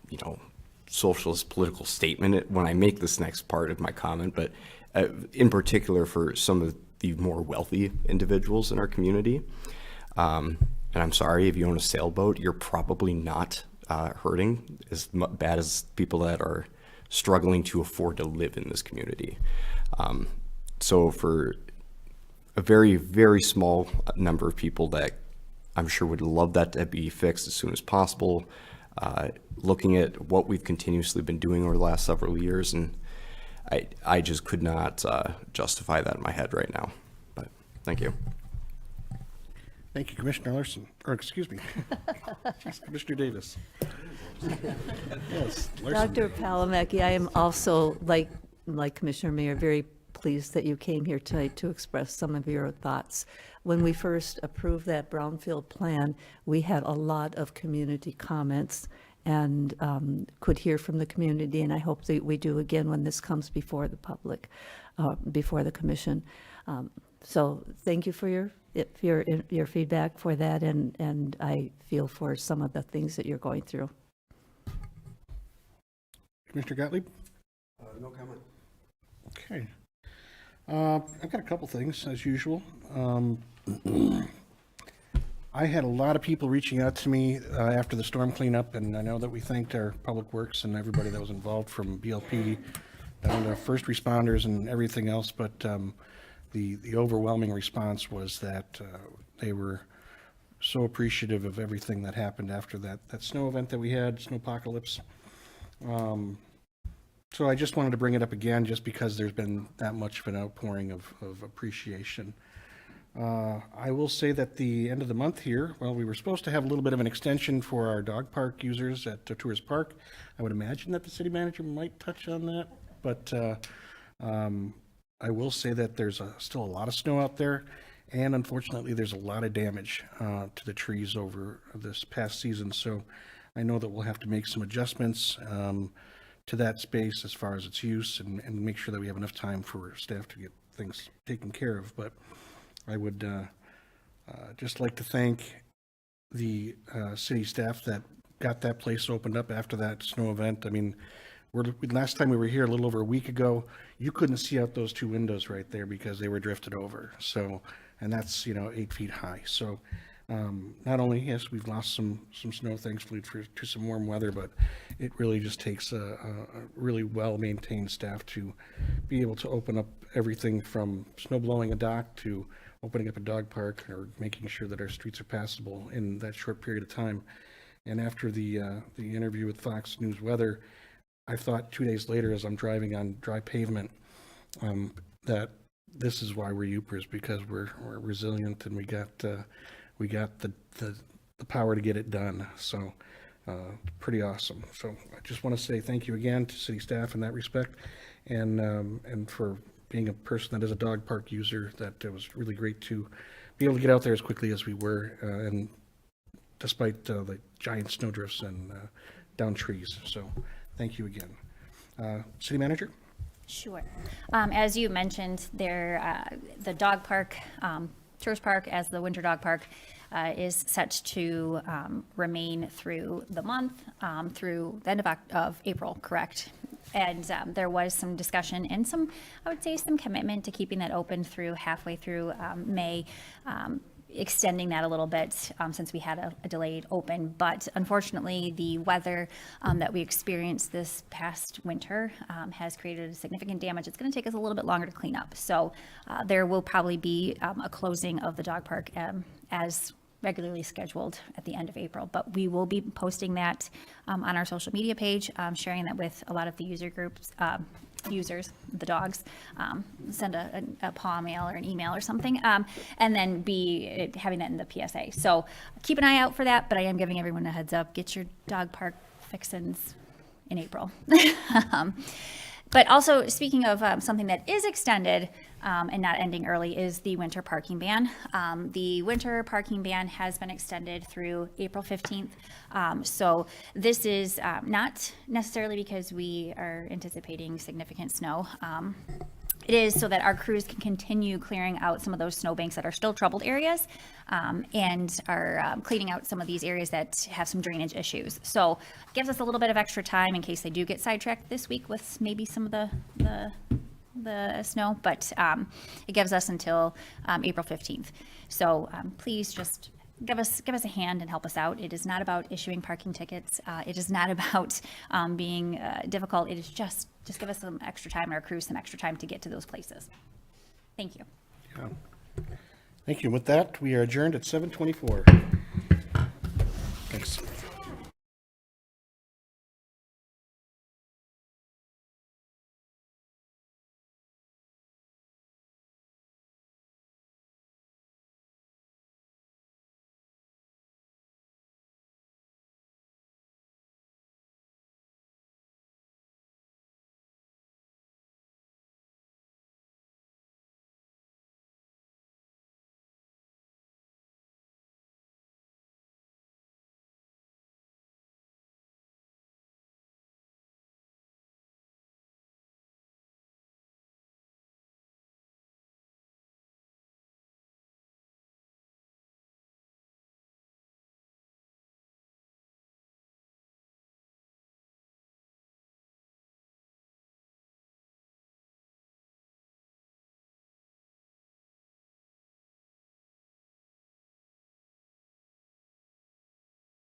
socialist political statement when I make this next part of my comment, but in particular for some of the more wealthy individuals in our community. And I'm sorry, if you own a sailboat, you're probably not hurting as bad as people that are struggling to afford to live in this community. So for a very, very small number of people that I'm sure would love that to be fixed as soon as possible, looking at what we've continuously been doing over the last several years, and I just could not justify that in my head right now. But thank you. Thank you, Commissioner Larson, or excuse me, Commissioner Davis. Yes, Larson. Dr. Palamaki, I am also, like Commissioner Mayer, very pleased that you came here tonight to express some of your thoughts. When we first approved that brownfield plan, we had a lot of community comments and could hear from the community, and I hope that we do again when this comes before the public, before the commission. So thank you for your feedback for that, and I feel for some of the things that you're going through. Commissioner Gottlieb? No comment. Okay. I've got a couple things, as usual. I had a lot of people reaching out to me after the storm cleanup, and I know that we thanked our Public Works and everybody that was involved, from BLP down to first responders and everything else, but the overwhelming response was that they were so appreciative of everything that happened after that snow event that we had, snowpocalypse. So I just wanted to bring it up again, just because there's been that much of an outpouring of appreciation. I will say that the end of the month here, well, we were supposed to have a little bit of an extension for our dog park users at Tours Park. I would imagine that the city manager might touch on that, but I will say that there's still a lot of snow out there, and unfortunately there's a lot of damage to the trees over this past season. So I know that we'll have to make some adjustments to that space as far as its use, and make sure that we have enough time for staff to get things taken care of. But I would just like to thank the city staff that got that place opened up after that snow event. I mean, last time we were here a little over a week ago, you couldn't see out those two windows right there because they were drifted over. So, and that's 8 feet high. So not only, yes, we've lost some snow thankfully to some warm weather, but it really just takes a really well-maintained staff to be able to open up everything from snow blowing a dock to opening up a dog park, or making sure that our streets are passable in that short period of time. And after the interview with Fox News Weather, I thought 2 days later, as I'm driving on dry pavement, that this is why we're Upers, because we're resilient, and we got the power to get it done. So pretty awesome. So I just want to say thank you again to city staff in that respect, and for being a person that is a dog park user, that it was really great to be able to get out there as quickly as we were, and despite the giant snowdrifts and down trees. So thank you again. City manager? Sure. As you mentioned, the dog park, Tours Park as the winter dog park, is set to remain through the month, through the end of April, correct? And there was some discussion and I would say some commitment to keeping that open through halfway through May, extending that a little bit since we had a delayed open. But unfortunately, the weather that we experienced this past winter has created significant damage. It's going to take us a little bit longer to clean up. So there will probably be a closing of the dog park as regularly scheduled at the end of April. But we will be posting that on our social media page, sharing that with a lot of the user groups, users, the dogs, send a paw mail or an email or something, and then be having that in the PSA. So keep an eye out for that, but I am giving everyone a heads up. Get your dog park fixins in April. But also, speaking of something that is extended and not ending early, is the winter parking ban. The winter parking ban has been extended through April 15th. So this is not necessarily because we are anticipating significant snow. It is so that our crews can continue clearing out some of those snowbanks that are still troubled areas and are cleaning out some of these areas that have some drainage issues. So it gives us a little bit of extra time in case they do get sidetracked this week with maybe some of the snow, but it gives us until April 15th. So please just give us a hand and help us out. It is not about issuing parking tickets. It is not about being difficult. It is just give us some extra time, and our crew some extra time to get to those places. Thank you. Yeah. Thank you. With that, we are adjourned at 7:24.